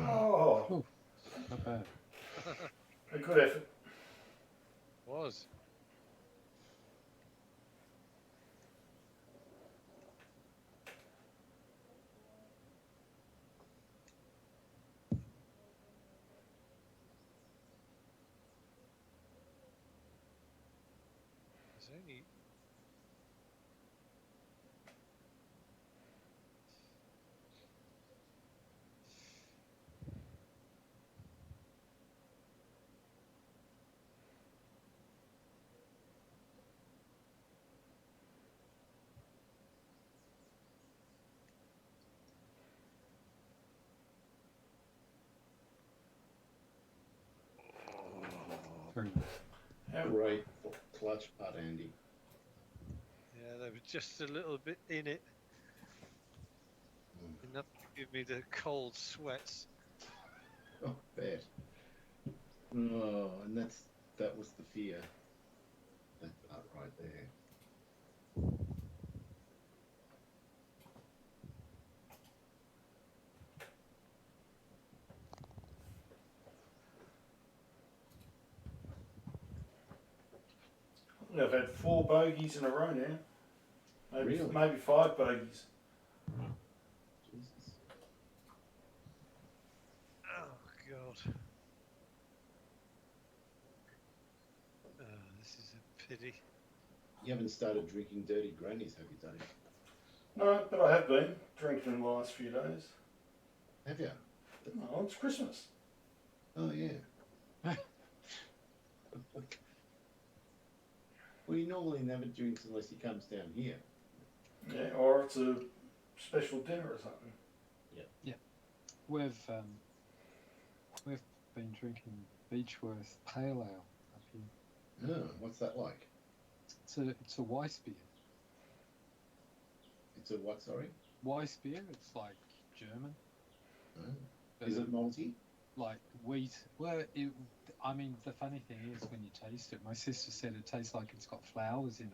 Oh, Not bad. a good effort. Was. There's only. Very nice. How, Great clutch putt, Andy. Yeah, they were just a little bit in it. Enough to give me the cold sweats. Oh, bet. Oh, and that was the fear. That putt right there. I've had 4 bogeys in a row now. Maybe, Really? maybe 5 bogeys. Jesus. Oh God. Oh, this is a pity. You haven't started drinking dirty grannies, have you, Dave? No, but I have been drinking in the last few days. Have you? Oh, it's Christmas. Oh, yeah. Well, he normally never drinks unless he comes down here. Yeah, or it's a special dinner or something. We've been drinking Beechworth Pale Ale up here. Oh, what's that like? It's a Weiss beer. It's a what, sorry? Weiss beer. It's like German. Oh. but, Is it malty? like wheat? Well, I mean, the funny thing is when you taste it, my sister said it tastes like it's got flowers in it,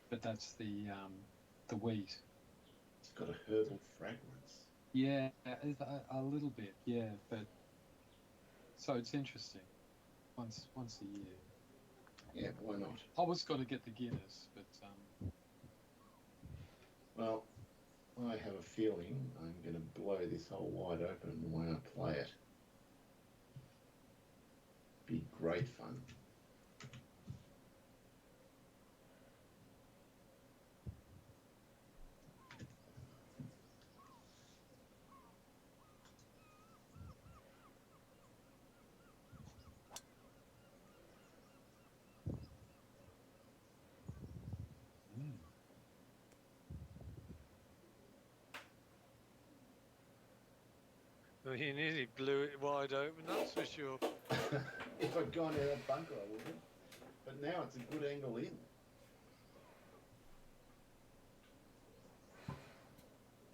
but that's the wheat. It's got a herbal fragrance. Yeah, a little bit. Yeah, but so it's interesting. Once a year. Yeah, why not? I was going to get the Guinness, but Well, I have a feeling I'm going to blow this hole wide open when I play it. Be great fun. Well, you nearly blew it wide open, that's for sure. If I'd gone in a bunker, I would have. But now it's a good angle in.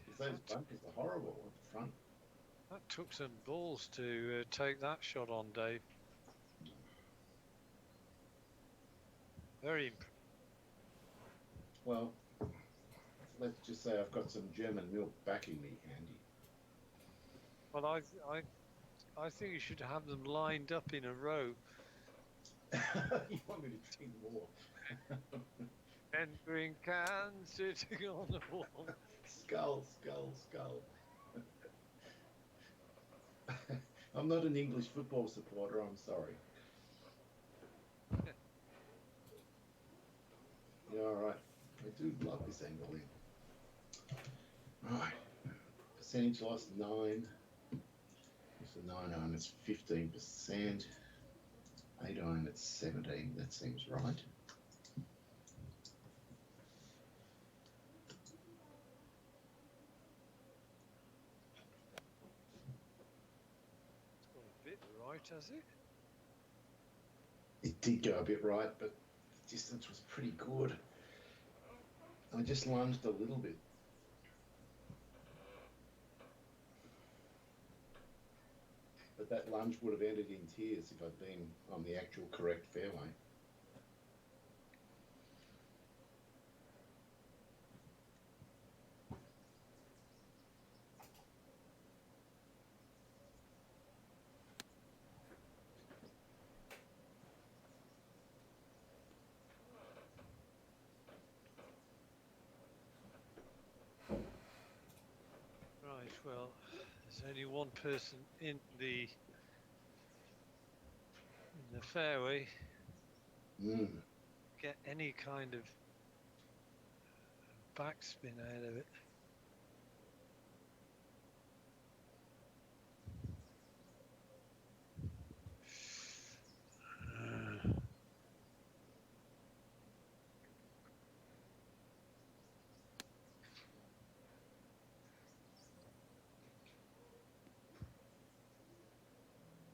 Because those bunkers are horrible at the front. That took some balls to take that shot on, Dave. Very impressive. Well, let's just say I've got some German milk backing me, Andy. Well, I think you should have them lined up in a row. You want me to drink more? Entering can sitting on the wall. Skull, skull, skull. I'm not an English football supporter, I'm sorry. Yeah, alright. I do love this angle in. Right. Percentage loss 9. If the 9 iron it's 15%. 8 iron it's 17. That seems right. It's got a bit right, has it? It did go a bit right, but the distance was pretty good. I just lunged a little bit. But that lunge would have ended in tears if I'd been on the actual correct fairway. Right, well, there's only one person in the fairway. Get any kind of backspin out of it.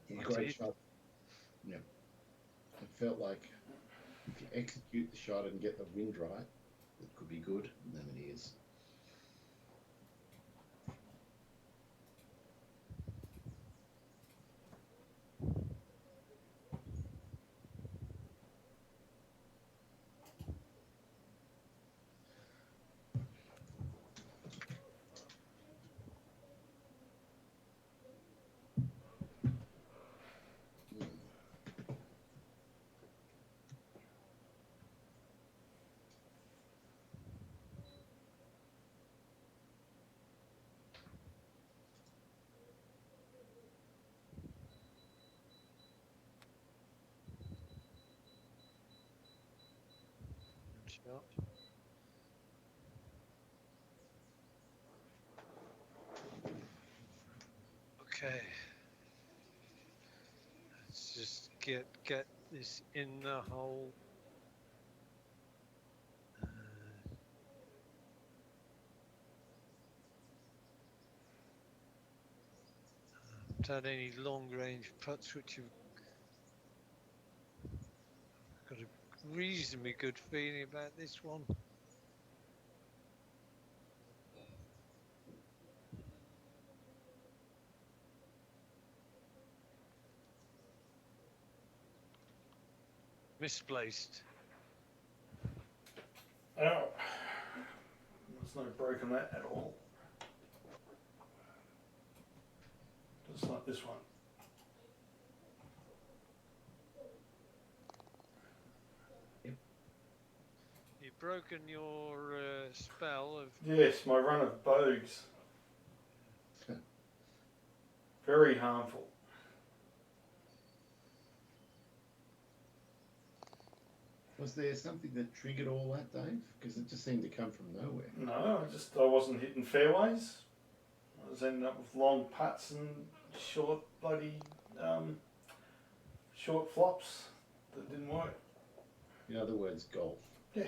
Yeah, I great did. shot. Yeah. It felt like if you execute the shot and get the wind right, it could be good, and then it is. Shot. Okay. Let's just get this in the hole. Haven't had any long range putts which have got a reasonably good feeling about this one. Misplaced. Oh, there's no break on that at all. Just like this one. You've broken your spell of. Yes, my run of bogues. Very harmful. Was there something that triggered all that, Dave? Because it just seemed to come from nowhere. No, I wasn't hitting fairways. I was ending up with long putts and short short flops that didn't work. In other words, golf. Yeah.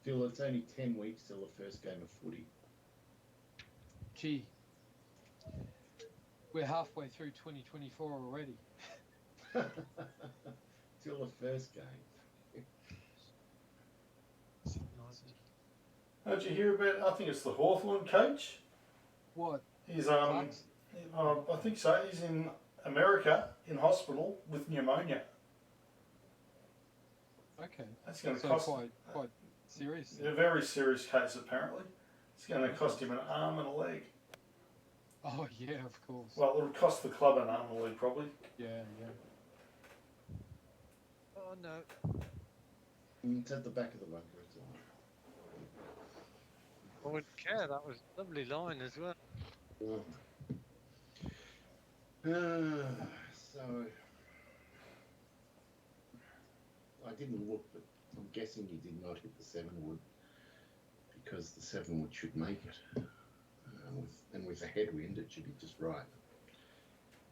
Phil, it's only 10 weeks till the first game of footy. Gee, we're halfway through 2024 already. Till the first game. How'd you hear about? I think it's the Hawthorn coach. What? He's Clarkson? I think so. He's in America in hospital with pneumonia. Okay. That's going to So cost quite serious. a very serious case apparently. It's going to cost him an arm and a leg. Oh yeah, of course. Well, it'll cost the club an arm and a leg probably. Yeah, yeah. Oh no. It's at the back of the bunker. It's all I wouldn't care. That was a lovely line as well. right. So I didn't look, but I'm guessing you did not hit the 7 wood because the 7 wood should make it. With a headwind, it should be just right.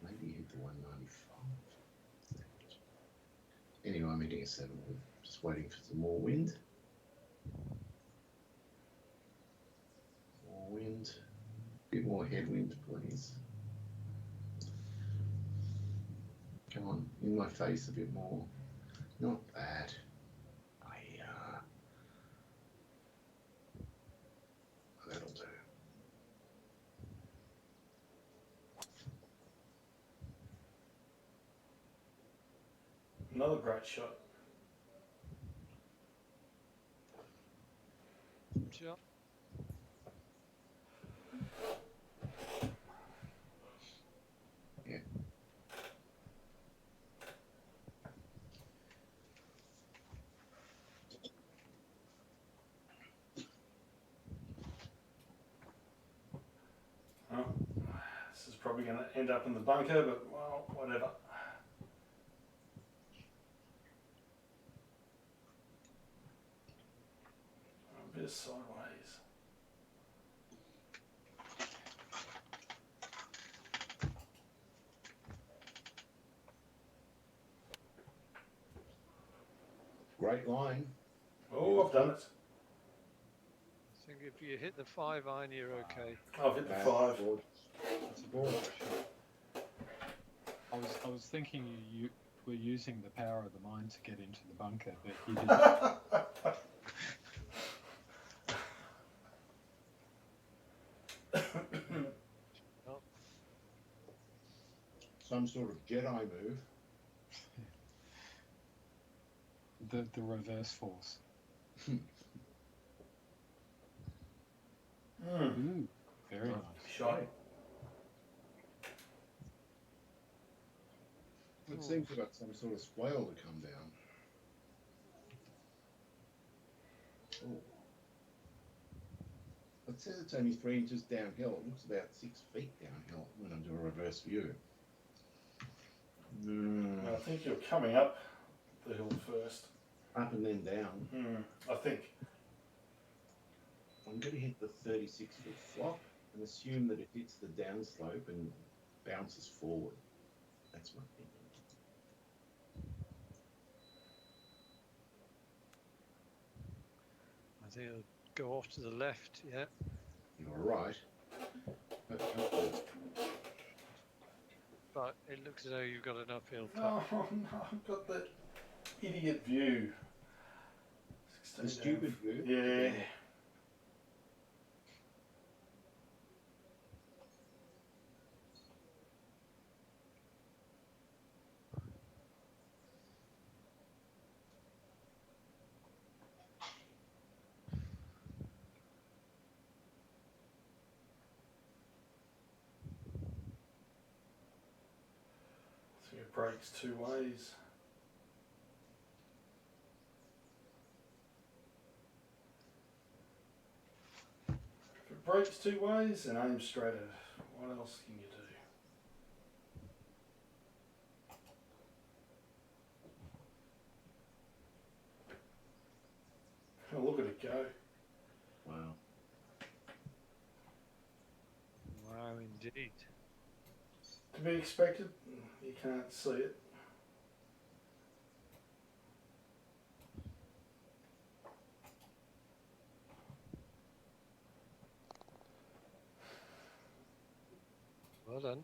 Maybe you hit the 195. Anyway, I'm hitting a 7 wood. Just waiting for some more wind. More wind. A bit more headwind, please. Come on, in my face a bit more. Not bad. That'll do. Another great shot. Sure. Yeah. Oh, this is probably going to end up in the bunker, but well, whatever. A bit sideways. Great line. Oh, I've done it. I think if you hit the 5 iron, you're okay. I've hit the Bad 5. board. It's a gorgeous shot. I was thinking you were using the power of the mind to get into the bunker, but you didn't. Some sort of Jedi move. The reverse force. Ooh, very nice. Shot. It seems to have got some sort of swale to come down. Oh. It says it's only 3 inches downhill. It looks about 6 feet downhill when I do a reverse view. I think you're coming up the hill first. Up and then down. I think. I'm going to hit the 36-foot flop and assume that it hits the downslope and bounces forward. That's my thinking. I think it'll go off to the left, yeah. You're right. But it looks as though you've got an uphill Oh putt. no, I've got that idiot view. The stupid view? Yeah. I think it breaks 2 ways. If it breaks 2 ways, then aim straight at it. What else can you do? Oh, look at it go. Wow. Wow, indeed. To be expected, you can't see it. Well done.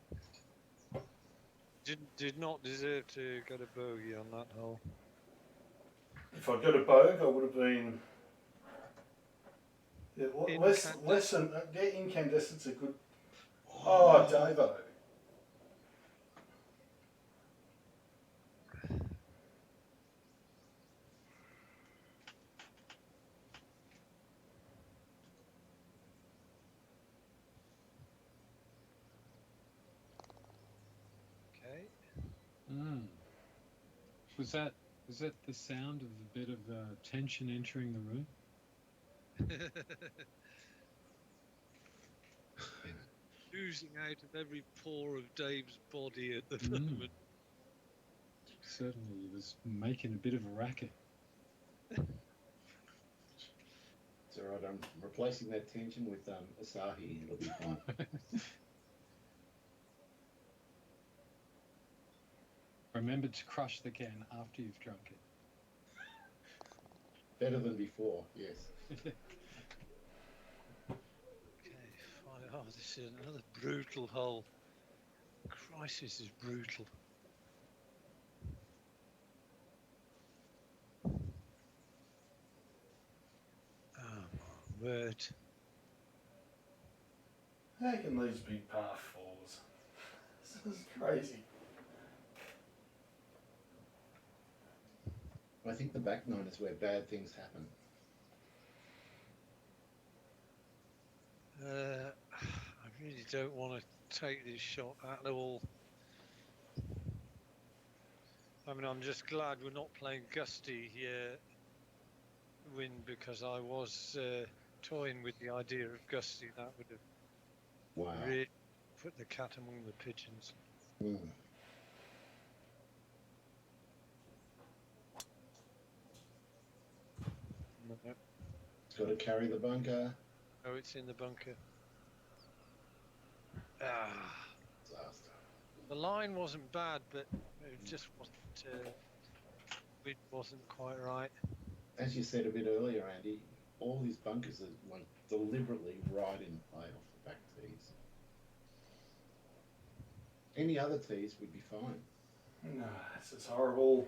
Did not deserve to get a bogey on that hole. If I'd got a bogue, I would have been less than incandescent's a good. Oh, Davo. Was that the sound of a bit of tension entering the room? Oozing out of every pore of Dave's body at the Mm. moment. Certainly, he was making a bit of a racket. It's all right. I'm replacing that tension with Asahi. It'll be fine. Remember to crush the can after you've drunk it. Better than before. Yes. Okay, fine. Oh, this is another brutal hole. Christ, this is brutal. Oh my word. How can these be par fours? This is crazy. I think the back nine is where bad things happen. I really don't want to take this shot at all. I mean, I'm just glad we're not playing Gusty win, because I was toying with the idea of Gusty. That would have Wow. really put the cat among the pigeons. Mm. No, It's got to carry the bunker. oh, it's in the bunker. Ah, Disaster. the line wasn't bad, but it just wasn't. It wasn't quite right. As you said a bit earlier, Andy, all these bunkers are like deliberately right in play off the back tees. Any other tees would be fine. No, this is horrible.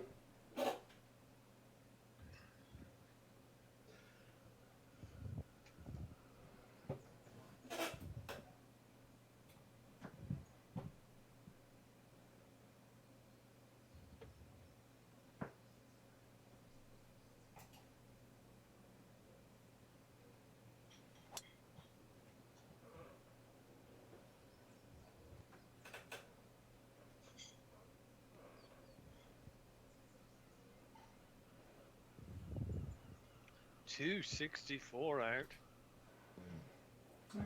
.264 out.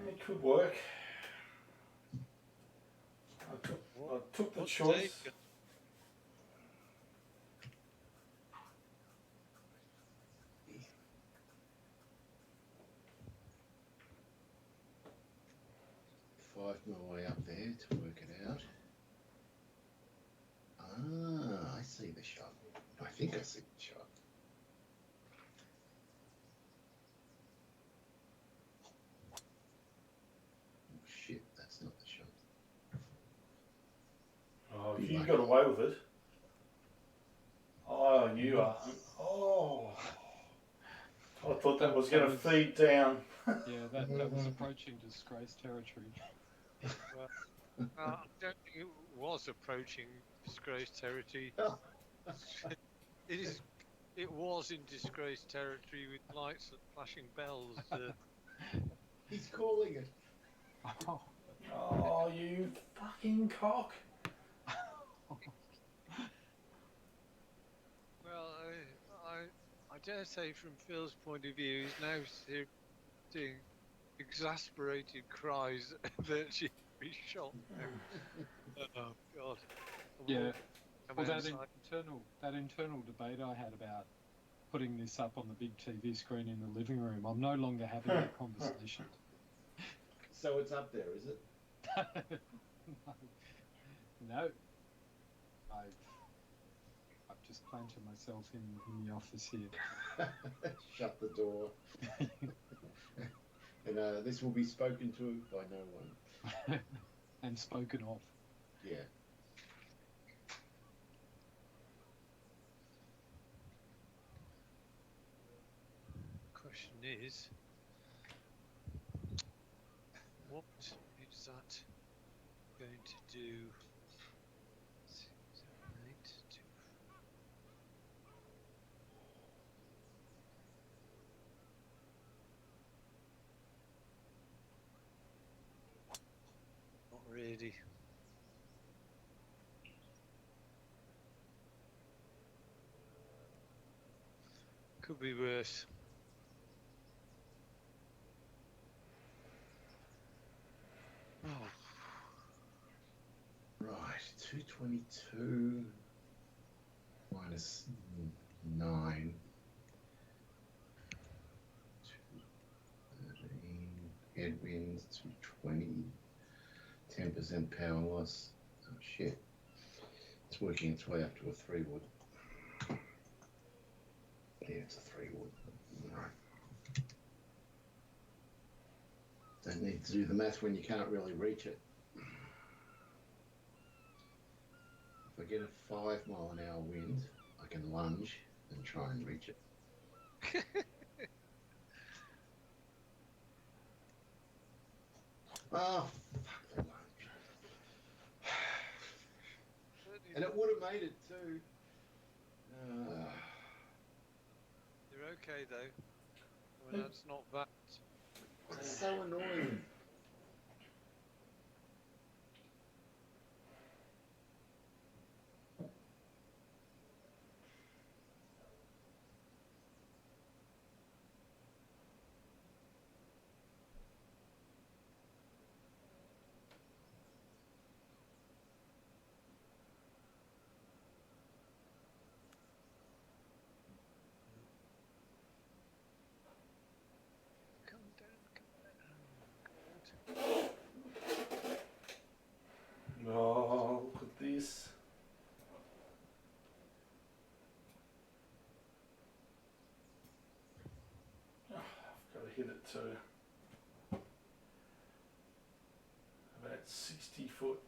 It could work. I took the What's choice. Dave got? Five my way up there to work it out. Ah, I see the shot. I think I see the shot. Oh shit, that's not the shot. Oh, Be you lucky. got away with it. Oh, you are. Oh. I thought that was going to feed down. Yeah, that was approaching disgrace territory. I don't think it was approaching disgrace territory. Oh. It was in disgrace territory with lights and flashing bells. He's calling it. Oh, Oh, you fucking cock. Well, I dare say from Phil's point of view, he's now doing exasperated cries that she be shot. Oh God! yeah. Come Well, that outside. internal debate I had about putting this up on the big TV screen in the living room, I'm no longer having that conversation. So it's up there, is it? No. I've just planted myself in the office here. Shut the door. And this will be spoken to by no one. And spoken of. Yeah. Question is, what is that going to do? 6, 7, 8, 2. Not really. Could be worse. Oh, Right, 222 minus 9. 213. Headwinds, 220. 10% power loss. Oh shit. It's working its way up to a 3 wood. Yeah, it's a 3 wood. Right. Don't need to do the math when you can't really reach it. If I get a 5-mile-an-hour wind, I can lunge and try and reach it. Oh, fuck the lunge. And it would have made it too. You're okay though. Well, that's not bad. It's so annoying. Come down, come down. God. Oh, look at this. Oh, I've got to hit it to about 60 foot.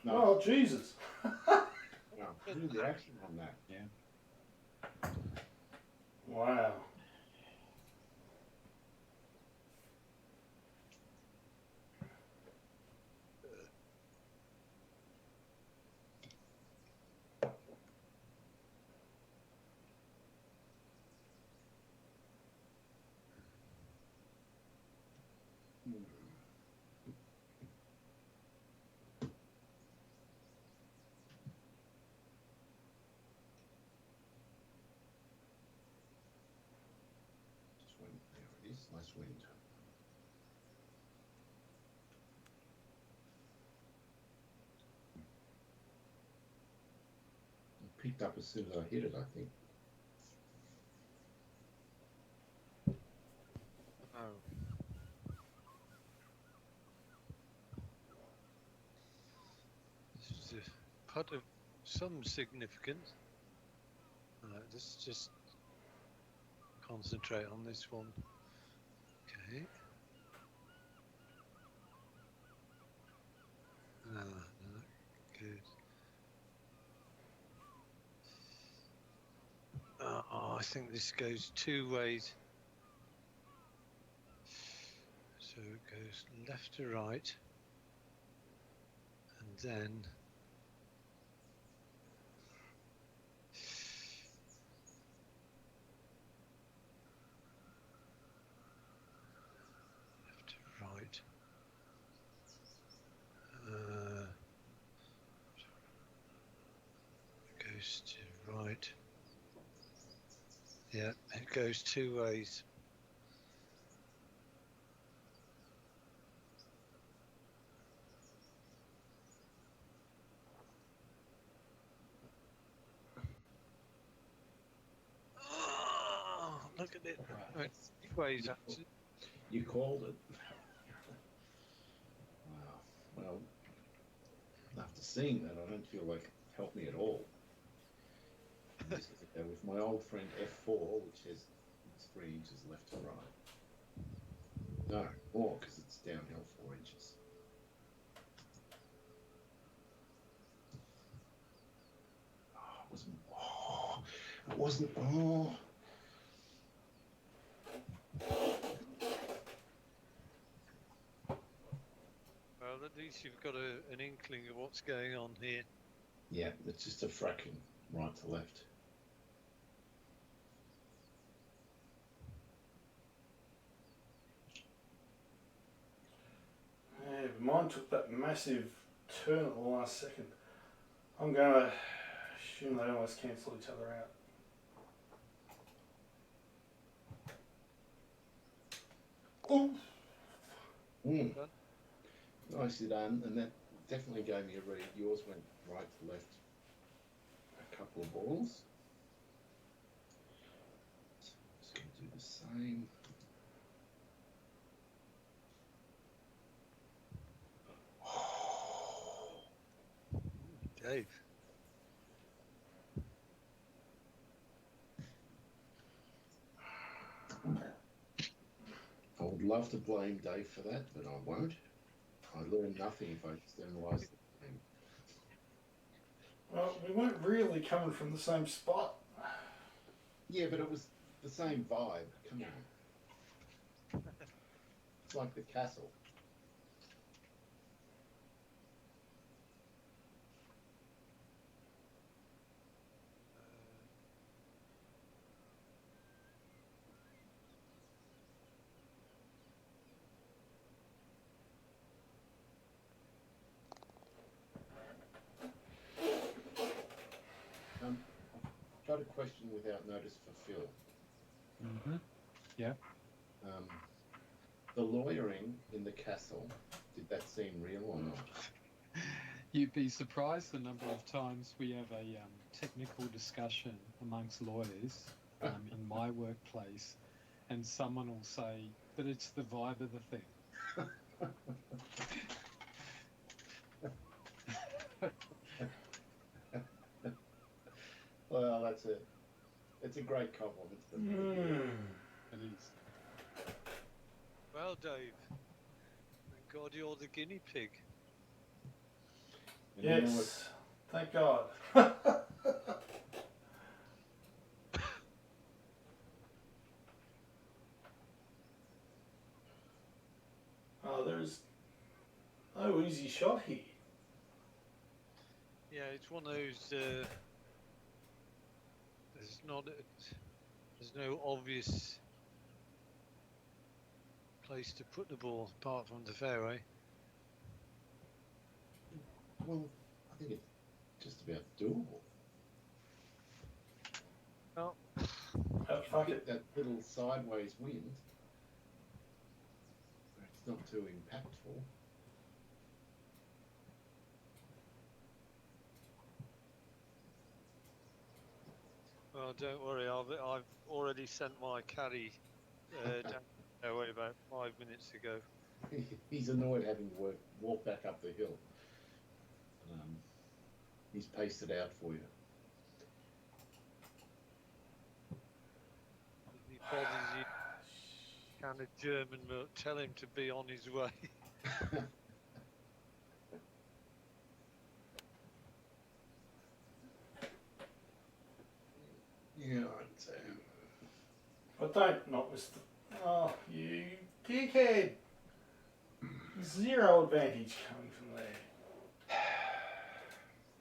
No, Oh, Jesus. no, do the action on that. Yeah. Wow. Just wind. There it is. Nice wind. It picked up as soon as I hit it, I think. Oh. This is a putt of some significance. Right, let's just concentrate on this one. Okay. No, good. Oh, I think this goes 2 ways. So it goes left to right, and then left to right. It goes to right. Yeah, it goes 2 ways. Oh, look at it. Right, 3 ways actually. You called it. Wow. Well, after seeing that, I don't feel like it helped me at all. I'm just going to go with my old friend F4, which is 3 inches left to right. No, more because it's downhill 4 inches. Oh, it wasn't. Oh, it wasn't. Oh. Well, at least you've got an inkling of what's going on here. Yeah, it's just a fraction right to left. Yeah, but mine took that massive turn at the last second. I'm going to assume they almost cancel each other out. Oh, Mm. Done. Nicely done, and that definitely gave me a read. Yours went right to left a couple of balls. Just going to do the same. Dave. I would love to blame Dave for that, but I won't. I learn nothing if I externalise the blame. well, we weren't really coming from the same spot. Yeah, but it was the same vibe. Come on. It's like the castle. I've got a question without notice for Phil. Mm-hmm. Yeah. The lawyering in the castle, did that seem real or not? You'd be surprised the number of times we have a technical discussion amongst lawyers in my workplace, and someone will say that it's the vibe of the thing. Well, it's a great compliment to me. It is. Well, Dave. Thank God you're the guinea pig. And you know what? Yes, thank God. Oh, there's no easy shot here. Yeah, it's one of those. There's no obvious place to put the ball apart from the fairway. Well, I think it's just about doable. Oh, Oh, fuck Get it. that little sideways wind. It's not too impactful. well, don't worry. I've already sent my caddy down the fairway about 5 minutes ago. He's annoyed having to walk back up the hill. He's paced it out for you. If he bothers you, kind of German, but tell him to be on his way. Yeah, But don't not miss the. Oh, you dickhead! Zero advantage coming from there.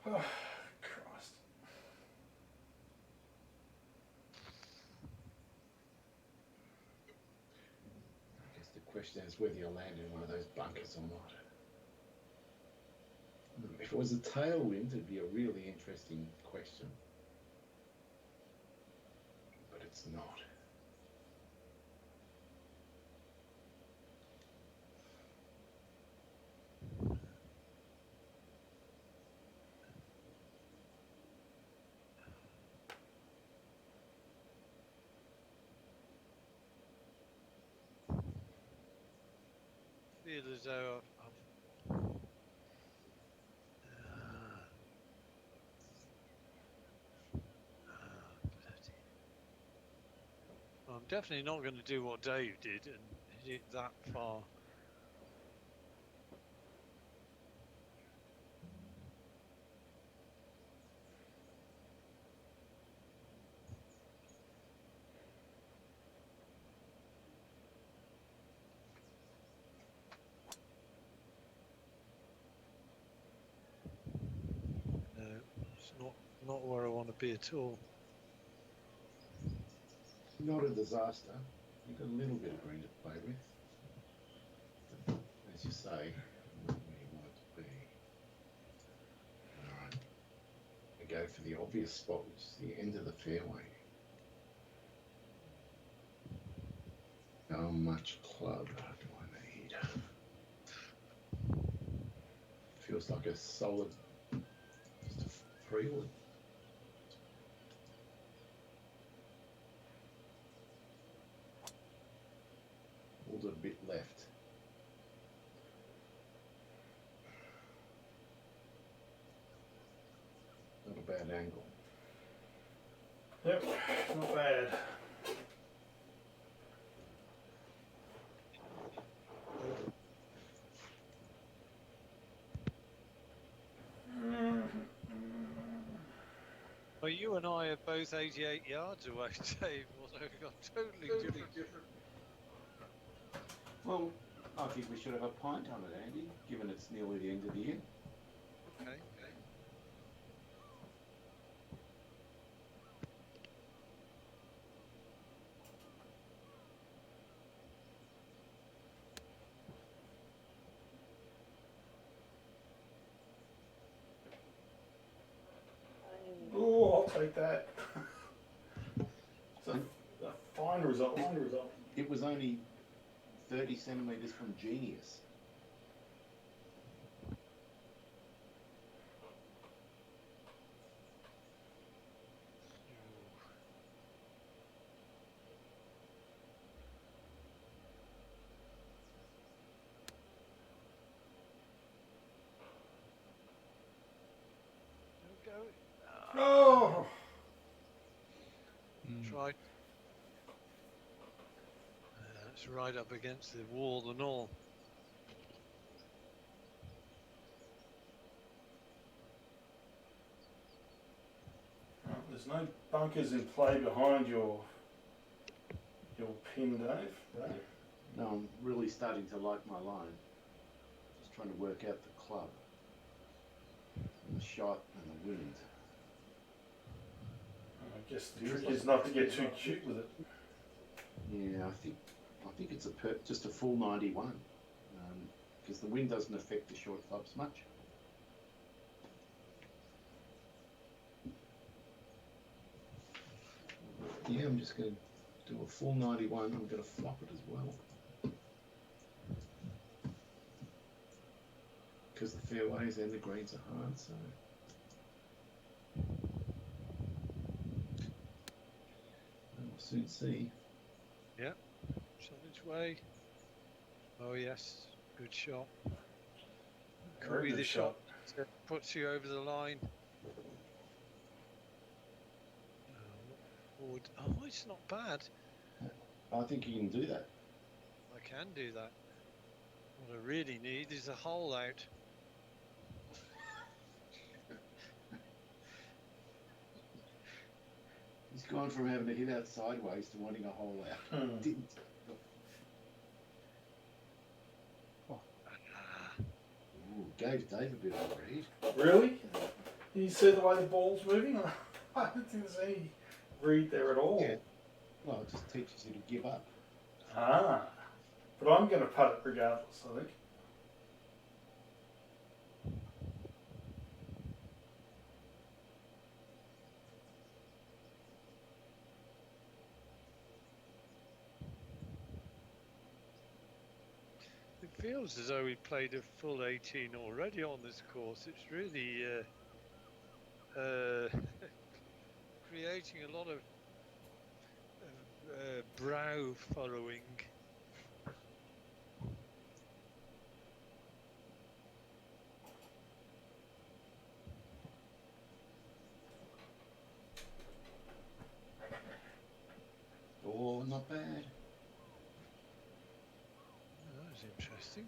Oh, Christ. I guess the question is whether you'll land in one of those bunkers or not. If it was a tailwind, it'd be a really interesting question. But it's not. Feel as though I'm definitely not going to do what Dave did and hit it that far. No. not where I want to be at all. Not a disaster. You've got a little bit of green to play with. But as you say, not where you want it to be. Alright. We go for the obvious spot, which is the end of the fairway. How much club do I need? Feels like a solid, just a 3-wood. All a bit left. Not a bad angle. Yep, not bad. Well, you and I are both 88 yards away, Dave. Although we've got totally different. Well, I think we should have a pint on it, Andy, given it's nearly the end of the year. Okay. Oh, I'll take that. It's a fine result. It was only 30 centimetres from genius. Don't go. Oh, Try. It's right up against the wall and all. there's no bunkers in play behind your pin, Dave. Right. No, I'm really starting to like my line. Just trying to work out the club, and the shot, and the wind. I guess the trick is not to get too cute with it. Yeah, I think it's just a full 91, because the wind doesn't affect the short clubs much. Yeah, I'm just going to do a full 91. I'm going to flop it as well. Because the fairways and the greens are hard, so. And we'll soon see. Yeah. It's on its way. Oh yes, good shot. Could Very be good the shot that puts you over the line. Oh, it's not bad. I think you can do that. I can do that. What I really need is a hole out. He's gone from having to hit out sideways to wanting a hole out. Didn't. Ooh, gave Dave a bit of a read. Really? You see the way the ball's moving? I didn't see any read there at all. Yeah. Well, it just teaches you to give up. Ah, but I'm going to putt it regardless, I think. It feels as though we played a full 18 already on this course. It's really creating a lot of brow furrowing. Oh, not bad. Oh, that was interesting.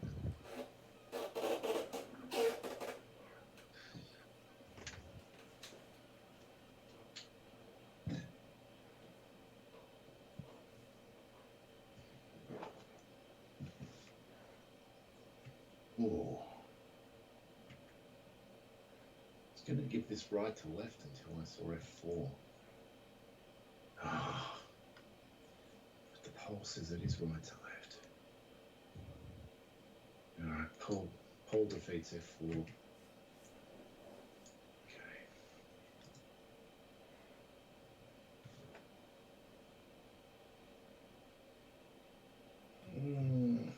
Oh. It's going to give this right to left until I saw F4. Ah, but the pole says it is right to left. Alright, pole defeats F4. Okay. Mm.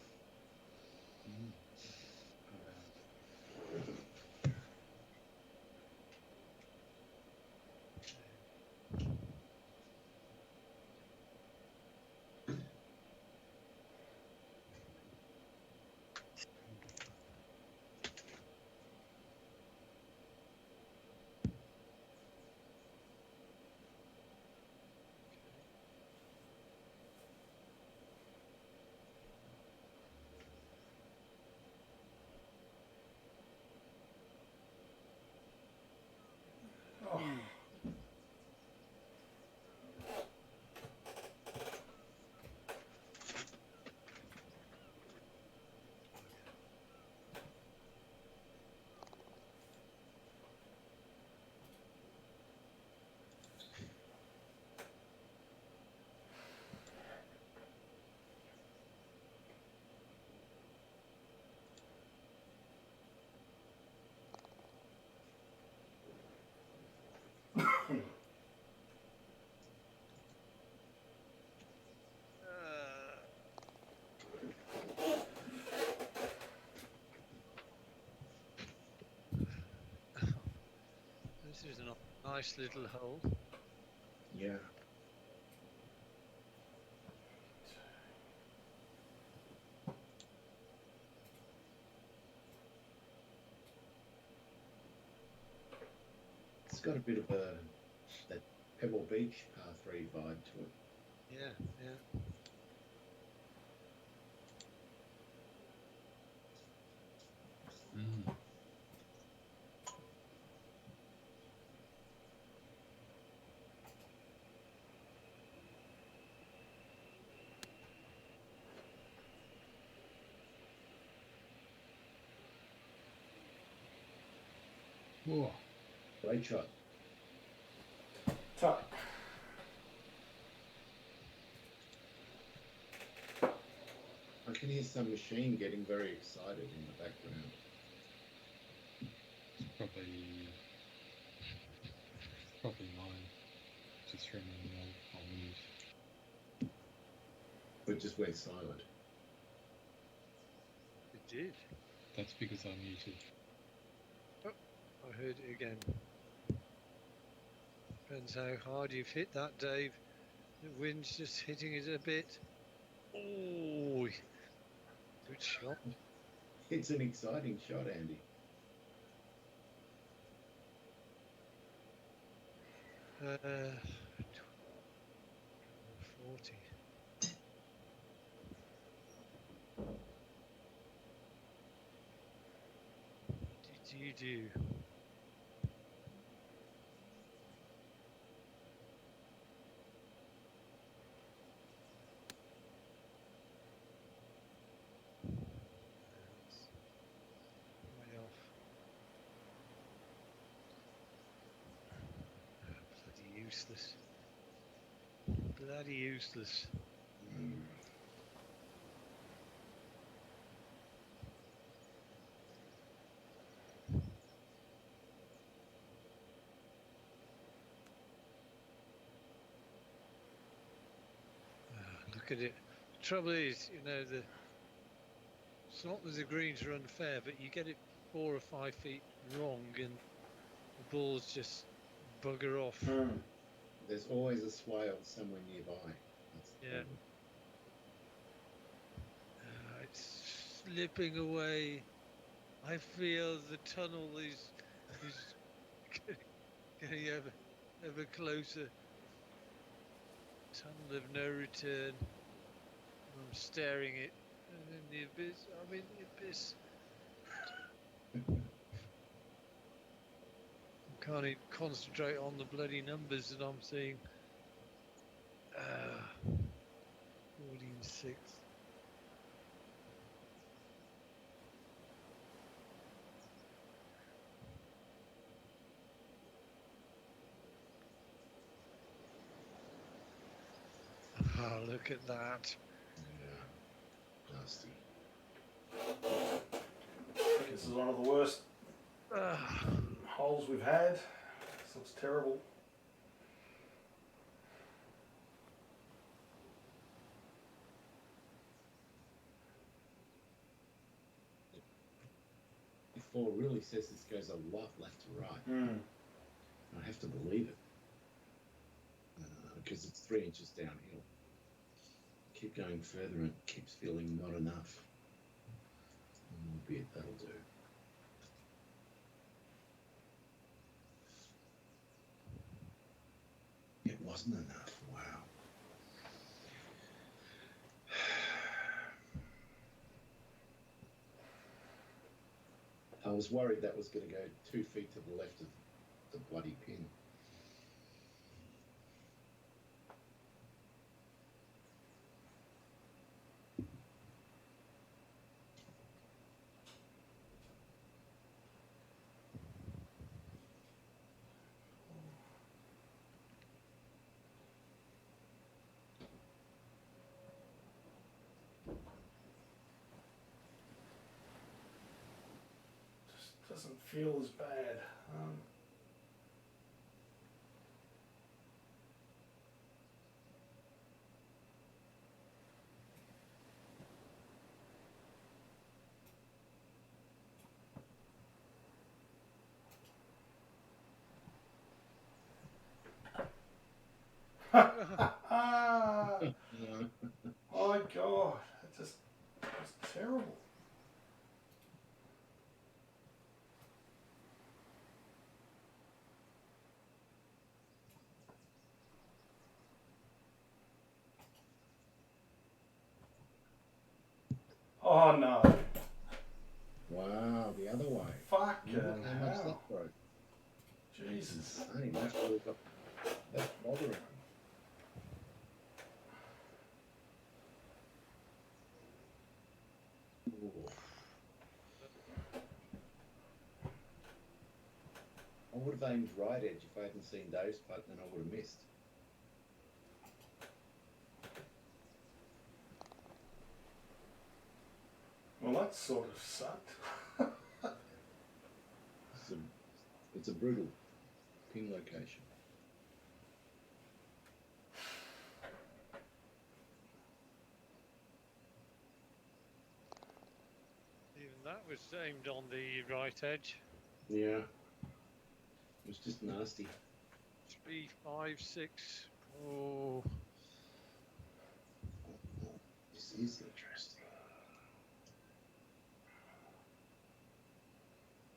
Oh. This is a nice little hole. Yeah. It's got a bit of that Pebble Beach par 3 vibe to it. Yeah, yeah. Mm. Whoa. Great shot. Tuck. I can hear some machine getting very excited in the background. It's probably mine. Just remembering I'll mute. It just went silent. It did. That's because I muted. I heard it again. Depends how hard you've hit that, Dave. The wind's just hitting it a bit. Oh, good shot. It's an exciting shot, Andy. Uh, 40. What did you do? That's way off. Bloody useless. Bloody useless. Mm. Look at it. The trouble is, it's not that the greens are unfair, but you get it 4 or 5 feet wrong and the balls just bugger off. There's always a swale somewhere nearby. That's the Yeah. problem. It's slipping away. I feel the tunnel is getting ever closer. Tunnel of no return. I'm staring it in the abyss. I'm in the abyss. I can't even concentrate on the bloody numbers that I'm seeing. 14-6. Oh, look at that. Yeah. Nasty. This is one of the worst holes we've had. This looks terrible. The 4 really says this goes a lot left to right. Mm. I have to believe it. Because it's 3 inches downhill. Keep going further and it keeps feeling not enough. One more bit, that'll do. It wasn't enough. Wow. I was worried that was going to go 2 feet to the left of the bloody pin. Just doesn't feel as bad. My God, it's terrible. Oh no. Wow, the other way. Fucking Look how much hell. that broke. Jesus. Insane. That's why we've got that bothering. Ooh. I would have aimed right edge if I hadn't seen Dave's putt, then I would have missed. Well, that sort of sucked. It's a brutal pin location. Even that was aimed on the right edge. Yeah. It was just nasty. 3, 5, 6. Oh. This is interesting.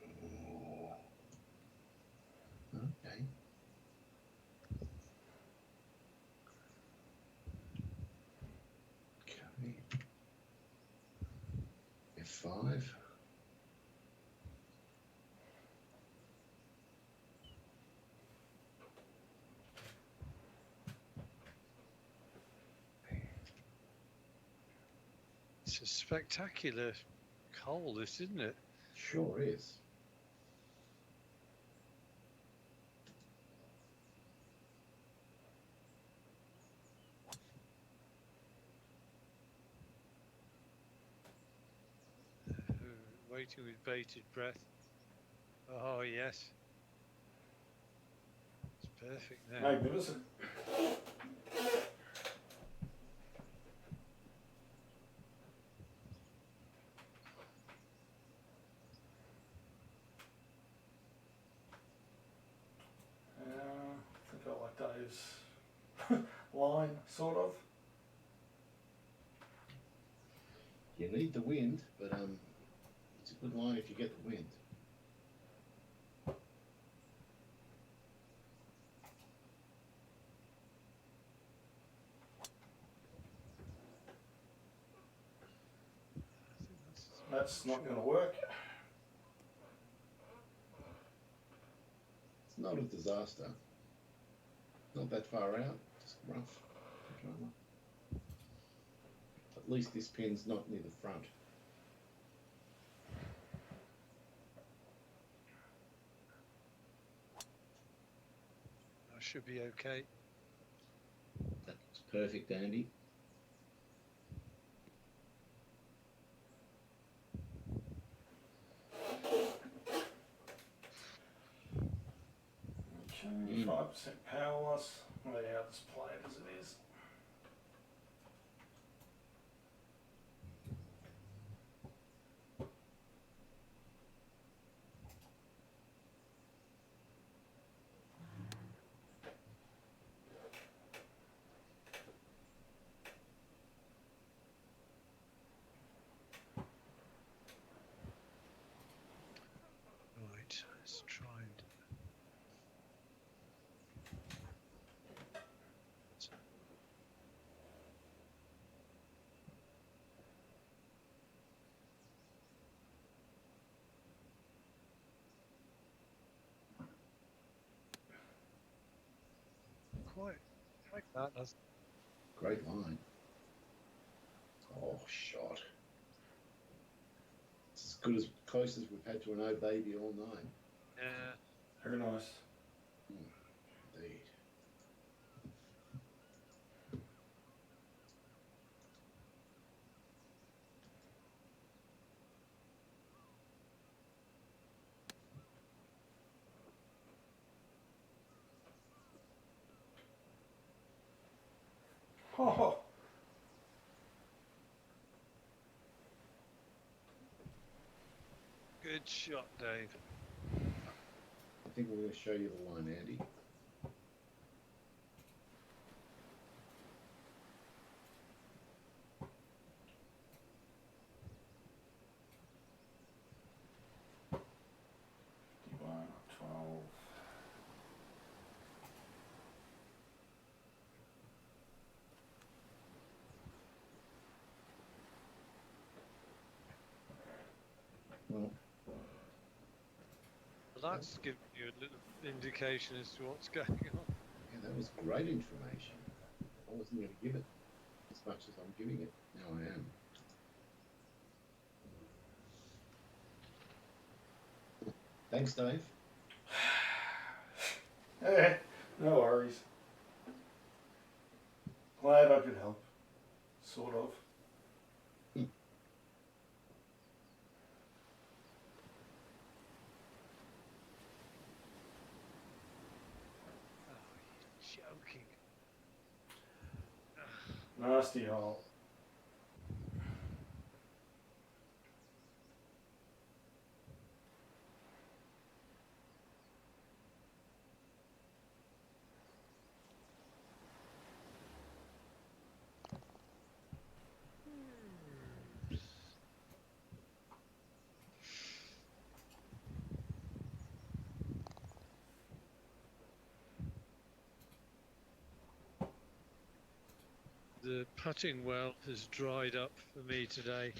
Oh. Okay. Okay. F5. It's a spectacular hole, this, isn't it? Sure is. Waiting with bated breath. Oh, yes. It's perfect now. Magnificent. I think I like Dave's line, sort of. You need the wind, but it's a good line if you get the wind. I think That's not going to work. It's not a disaster. Not that far out, just rough. Drama. At least this pin's not near the front. That should be okay. That looks perfect, Andy. Okay, 5% power loss. Well, yeah, I'll just play it as it is. Right, let's try and. Quite like that. That's Great line. Oh, shot. It's as good as close as we've had to an O baby all night. Very nice. Indeed. Oh, good shot, Dave. I think we're going to show you the line, Andy. D1, 12. Well, Well, that's giving you a little indication as to what's going on. yeah, that was great information. I wasn't going to give it as much as I'm giving it. Now I am. Thanks, Dave. Eh, no worries. Glad I could help. Sort of. Oh, you're joking. Nasty hole. The putting well has dried up for me today.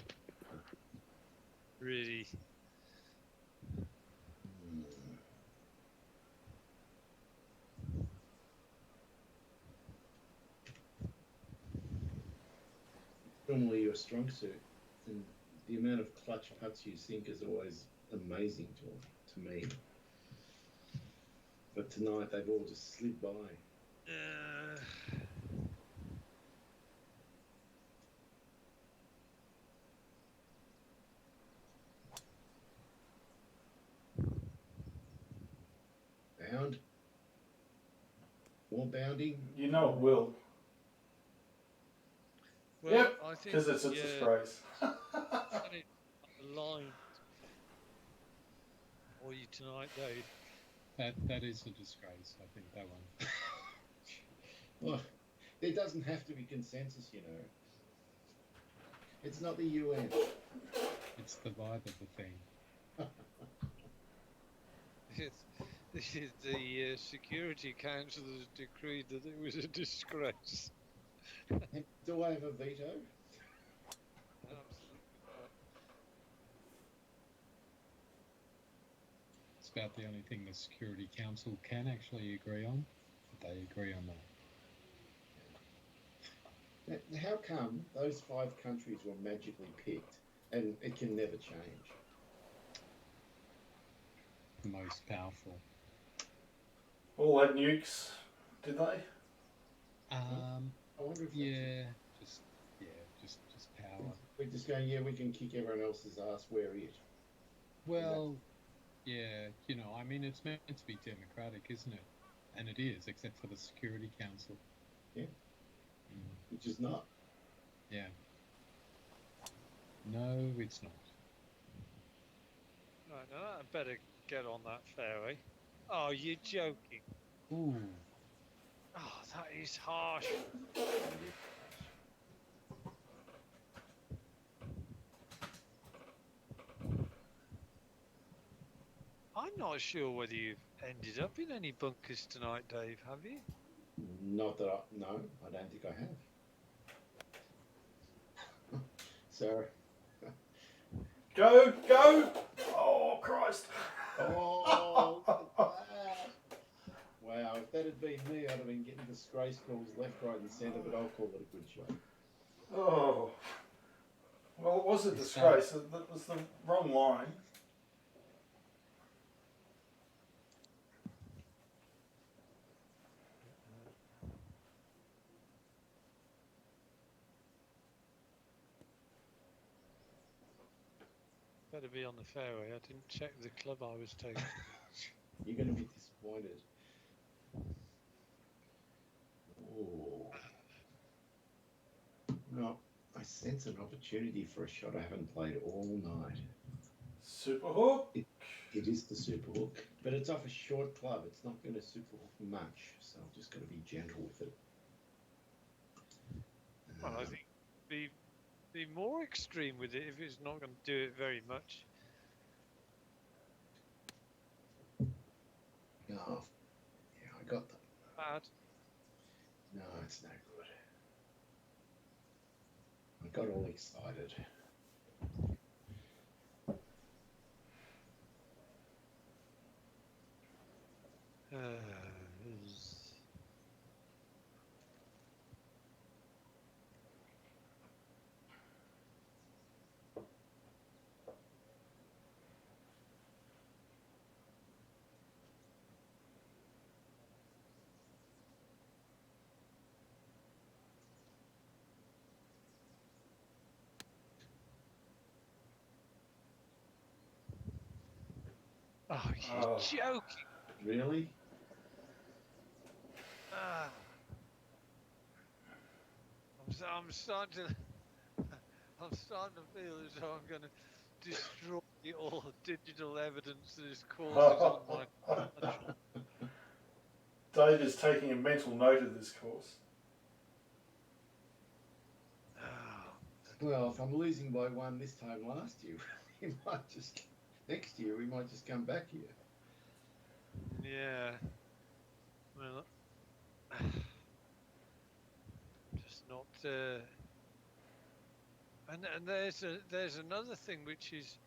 Really. Normally your strong suit, and the amount of clutch putts you sink is always amazing to me. But tonight they've all just slid by. Bound. More bounding. You know it will. Well, Yep, I think because it's a disgrace. line for you tonight, Dave. That is a disgrace. I think that one. Well, there doesn't have to be consensus, you know. It's not the UN. It's the vibe of the thing. The Security Council has decreed that it was a disgrace. Do I have a veto? Absolutely not. It's about the only thing the Security Council can actually agree on. But they agree on that. Now, how come those 5 countries were magically picked and it can never change? The most powerful. All had nukes, did they? I wonder if just power. we're just going, yeah, we can kick everyone else's ass, we're it. Well, yeah, I mean, it's meant to be democratic, isn't it? And it is, except for the Security Council. Yeah. Mm, Which is not. yeah. No, it's not. Right, now I better get on that ferry. Oh, you're joking. Ooh. Oh, that is harsh. I'm not sure whether you've ended up in any bunkers tonight, Dave, have you? Not that no, I don't think I have. So, Go, go! Oh, Christ. oh, look at that. Wow, if that had been me, I'd have been getting disgrace calls left, right, and centre, but I'll call it a good show. Oh. Well, it was a disgrace. That was the wrong line. Better be on the fairway. I didn't check the club I was taking. You're going to be disappointed. Oh. Well, I sense an opportunity for a shot I haven't played all night. Super hook. It is the super hook, but it's off a short club. It's not going to super hook much, so I've just got to be gentle with it. Well, I think be more extreme with it if it's not going to do it very much. Oh, yeah, I got that. Bad. No, it's no good. I got all excited. Oh, you're joking. Really? Ah. I'm starting to. I'm starting to feel as though I'm going to destroy all digital evidence that is courses on my. Dave is taking a mental note of this course. Well, if I'm losing by one this time last year, next year we might just come back here. Yeah. Well, just not. And there's another thing which is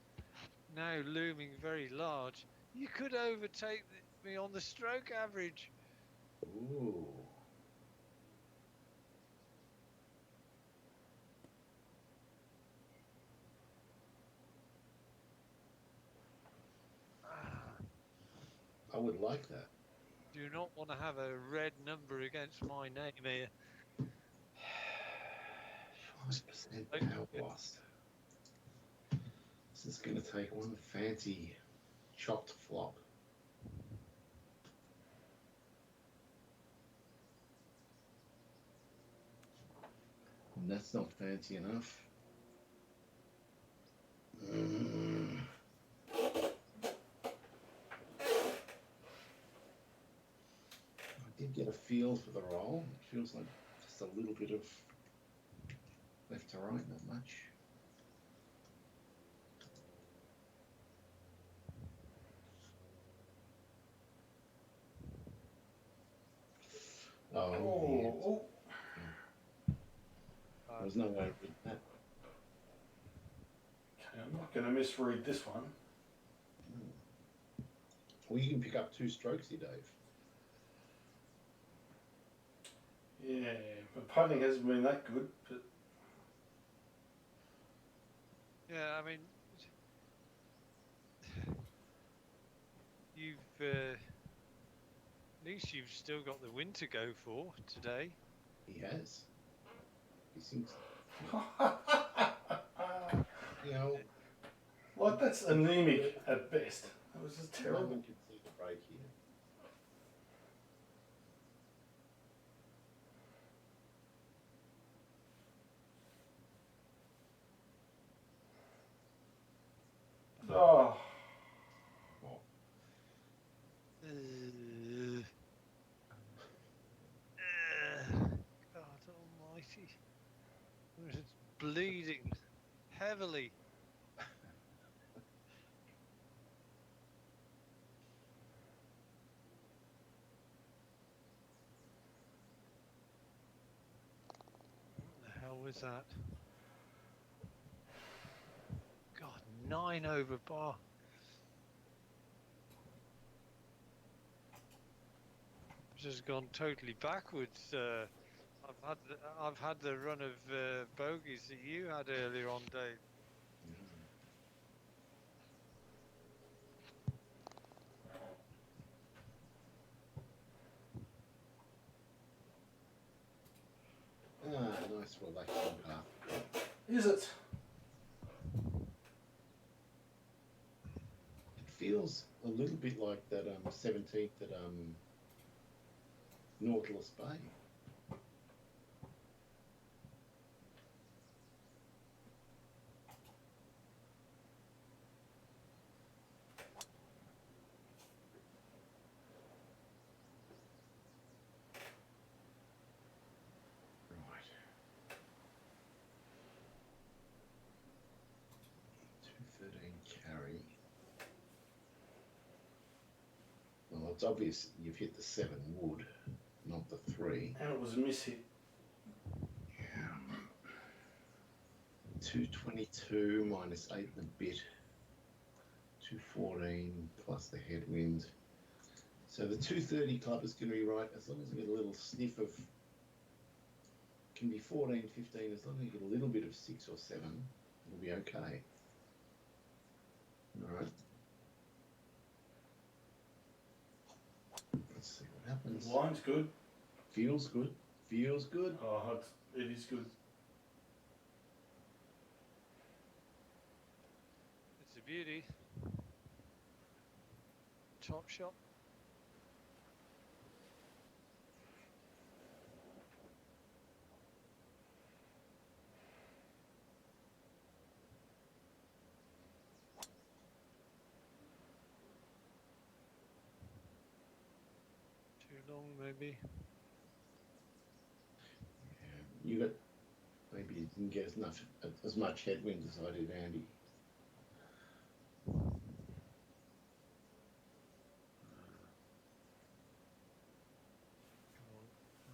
now looming very large. You could overtake me on the stroke average. Ooh. I would like that. Do not want to have a red number against my name here. 5% power lost. This is going to take one fancy chopped flop. And that's not fancy enough. I did get a feel for the roll. It feels like just a little bit of left to right, not much. Oh, there's no way to read that. Okay, I'm not going to misread this one. Well, you can pick up 2 strokes here, Dave. Yeah, but putting hasn't been that good. But Yeah, I mean, at least you've still got the win to go for today. He has. He thinks, you know, Like, that's anemic at best. That was just no terrible. one can see the break here. Oh, God almighty. It's bleeding heavily. What the hell was that? God, 9 over par. Just gone totally backwards. I've had the run of bogeys that you had earlier on, Dave. Nice relaxing path. is it? It feels a little bit like that 17th at Nautilus Bay. Right. 213 carry. Well, it's obvious you've hit the 7 wood, not the 3. And it was a miss hit. 222 minus 8 and a bit. 214 plus the headwind. So the 230 club is going to be right as long as we get a little sniff of. Can be 14, 15, as long as you get a little bit of 6 or 7, it'll be okay. All right. Let's see what happens. Line's good. Feels good. Feels good. Oh, it is good. It's a beauty. Top shot. Too long, maybe. Yeah, you got. Maybe you didn't get as much headwind as I did, Andy. Come on.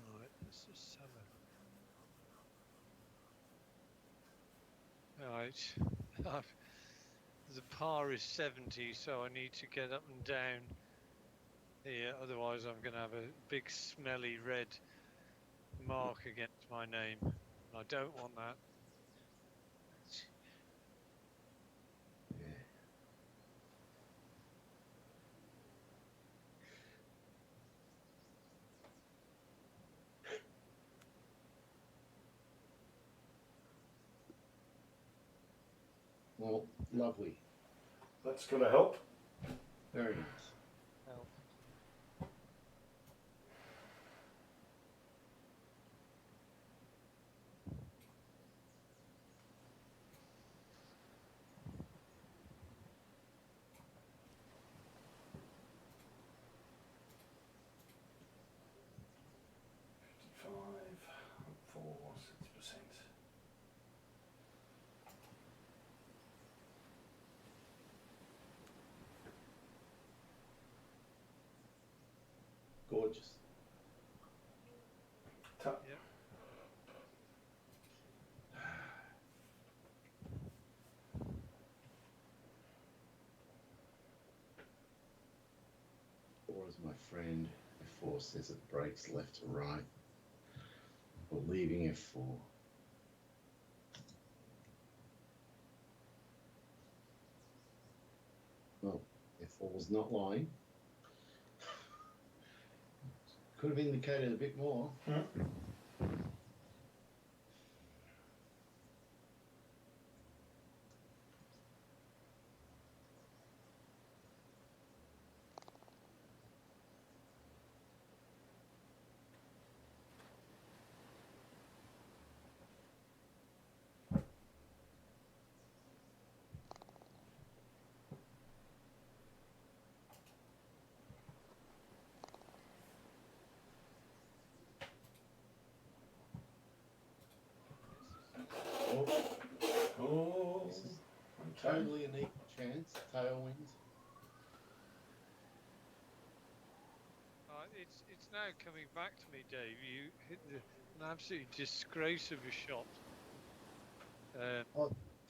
Alright, let's just have a. Alright. The par is 70, so I need to get up and down here, otherwise I'm going to have a big smelly red mark against my name. I don't want that. Yeah. Well, lovely. That's going to help. Very nice. Help. Gorgeous. Tap. Yep. Or as my friend F4 says, it breaks left to right. Or leaving F4. Well, F4 was not lying. Could have indicated a bit more. only an equal chance, tailwind. It's now coming back to me, Dave. You hit an absolute disgrace of a shot.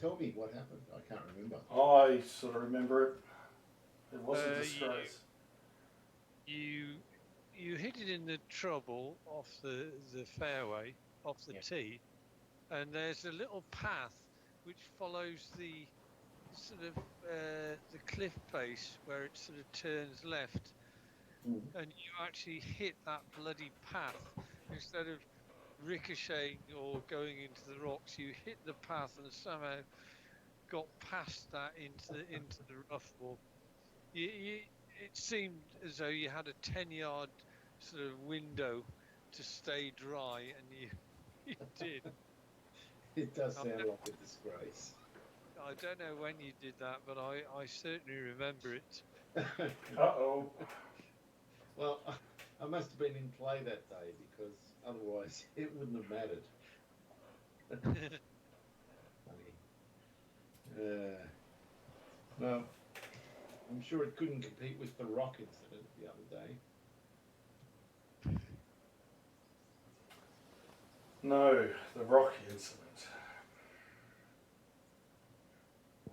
Tell me what happened. I can't remember. I sort of remember it. It was a You- disgrace. You hit it in the trouble off the fairway, off the Yeah. tee, and there's a little path which follows the sort of the cliff face where it sort of turns left, and you actually hit that bloody path instead of ricocheting or going into the rocks. You hit the path and somehow got past that into the rough. Or it seemed as though you had a 10-yard sort of window to stay dry, and you did. It does sound like a disgrace. I don't know when you did that, but I certainly remember it. Uh-oh. Well, I must have been in play that day because otherwise it wouldn't have mattered. Funny. Well, I'm sure it couldn't compete with the rock incident the other day. No, the Rocky incident.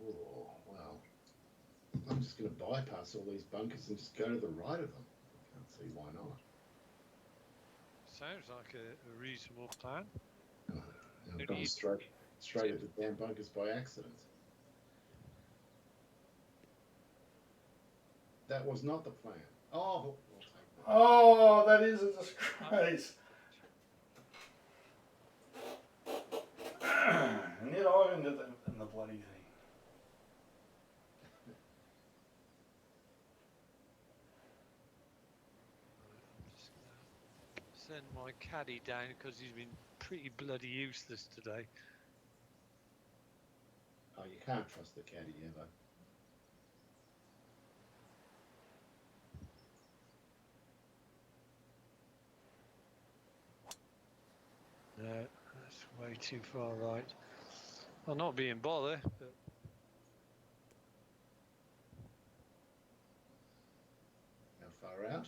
Oh, well. I'm just going to bypass all these bunkers and just go to the right of them. I can't see why not. Sounds like a reasonable plan. I've gone straight at the damn bunkers by accident. That was not the plan. Oh, we'll take that. Oh, that is a disgrace. And yet I ended up in the bloody thing. I'm just gonna send my caddy down because he's been pretty bloody useless today. Oh, you can't trust the caddy ever. No, that's way too far right. I'm not being bothered, but How far out?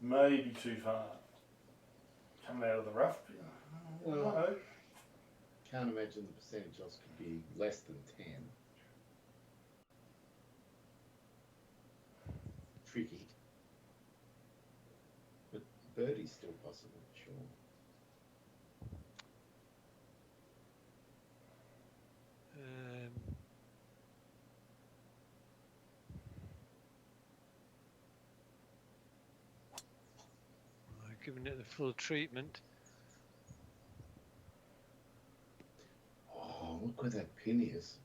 Maybe too far. Coming out of the rough. Well, No. can't imagine the percentage loss could be less than 10. Tricky. But birdie's still possible, sure. I've given it the full treatment. Oh, look where that pin is.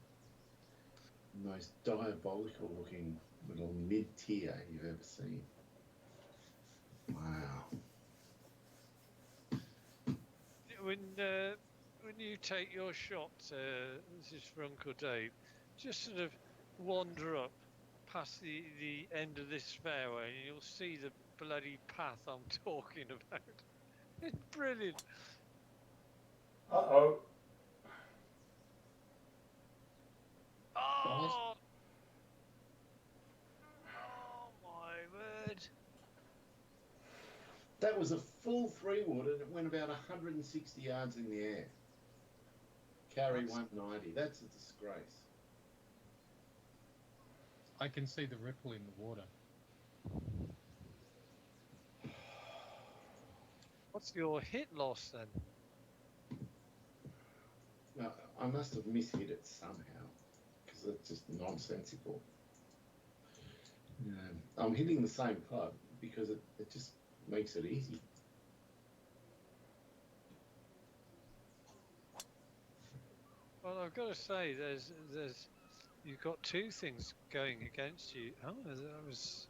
The most diabolical looking little mid-tier you've ever seen. Wow. When you take your shot, this is for Uncle Dave, just sort of wander up past the end of this fairway and you'll see the bloody path I'm talking about. It's brilliant. Uh-oh. Oh! Oh my word. That was a full 3-wood and it went about 160 yards in the air. Carry That's- 190. That's a disgrace. I can see the ripple in the water. What's your hit loss then? Well, I must have mishit it somehow because it's just nonsensical. I'm hitting the same club because it just makes it easy. Well, I've got to say, there's you've got two things going against you. Oh, that was.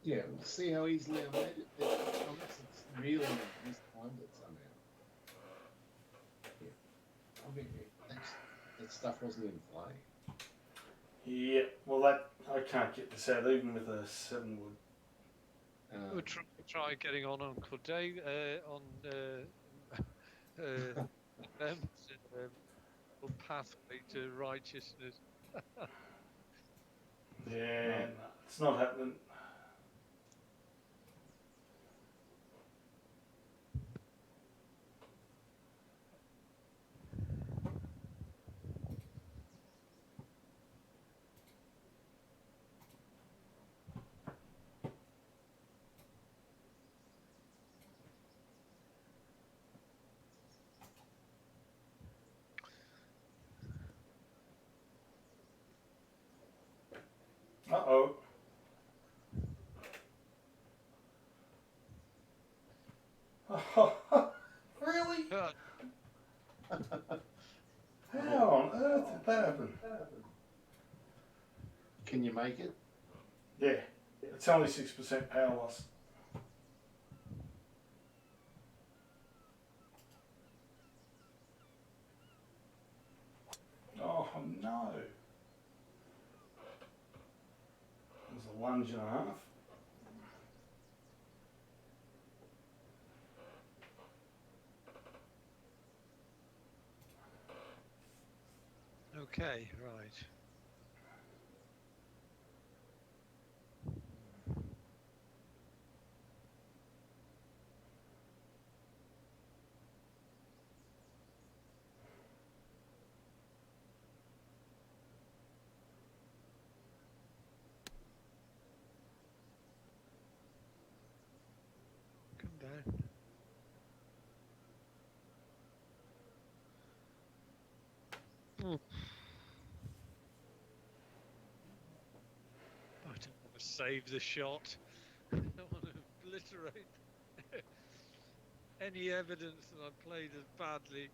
Yeah, we'll see how easily I made it. Unless it's really mistimed it somehow. Yeah. I mean, that stuff wasn't in play. Yeah, well that, I can't get this out even with a 7-wood. We'll try getting on Uncle Dave pathway to righteousness. Yeah, no, it's not happening. Uh-oh. Really? How on earth did that happen? Can you make it? Yeah, it's only 6% power loss. Oh no. There's a lunge and a half. Okay, right. Come down. I don't want to save the shot. I don't want to obliterate any evidence that I played as badly.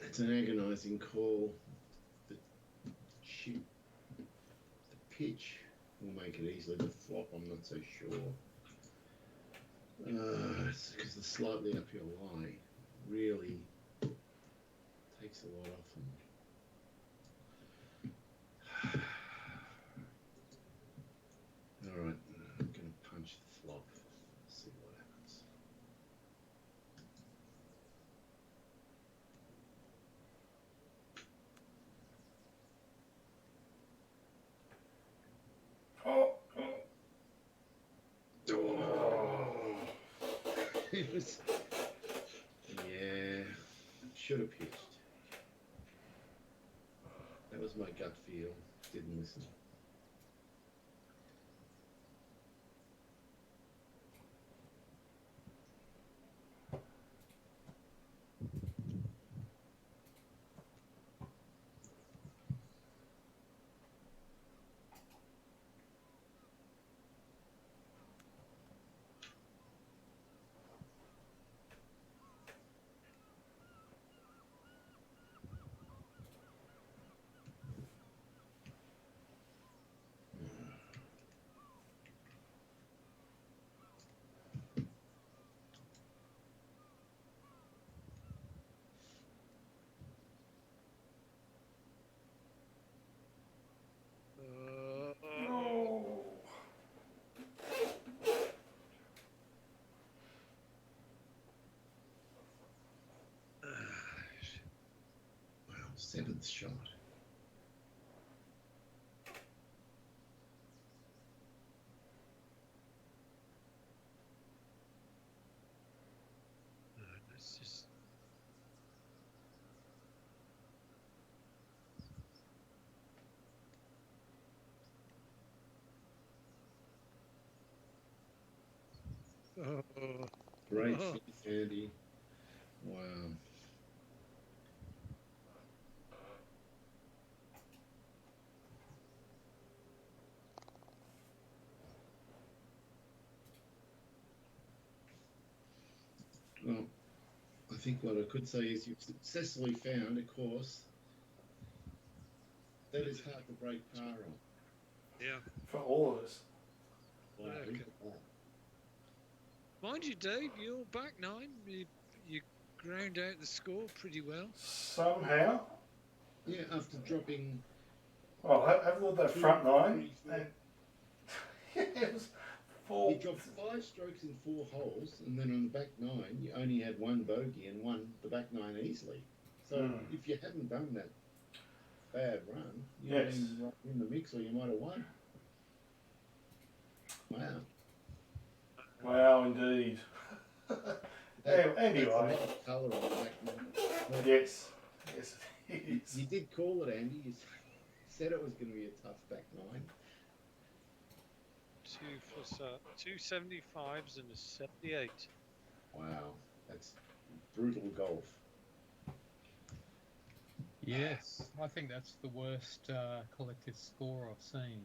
It's an agonising call. The pitch will make it easily. The flop, I'm not so sure. It's because the slightly uphill lie really takes a lot off them. All right, I'm going to punch the flop. See what happens. Oh, Oh. It was, yeah, should have pitched. That was my gut feel. Didn't listen. oh. Wow, seventh shot. Let's just. Oh. Great Oh. fifth, Andy. Wow. Well, I think what I could say is you've successfully found a course That is hard to break par on. Yeah. For all of us. Wow, Okay. look at that. Mind you, Dave, you're back 9. You ground out the score pretty well. Somehow. Yeah, after dropping Well, have a look at that front 9. 3, 4. And it was 4. You dropped 5 strokes in 4 holes, and then on the back 9, you only had 1 bogey and won the back 9 easily. So if you hadn't done that bad run, you'd have Yes. been right in the mix, or you might have won. Wow. Wow, indeed. That's Anyway. a lot of colour on the back 9. Yes. Yes, it is. You did call it, Andy. You said it was going to be a tough back 9. 2 75s and a 78. Wow, that's brutal golf. Yes, I think that's the worst collective score I've seen.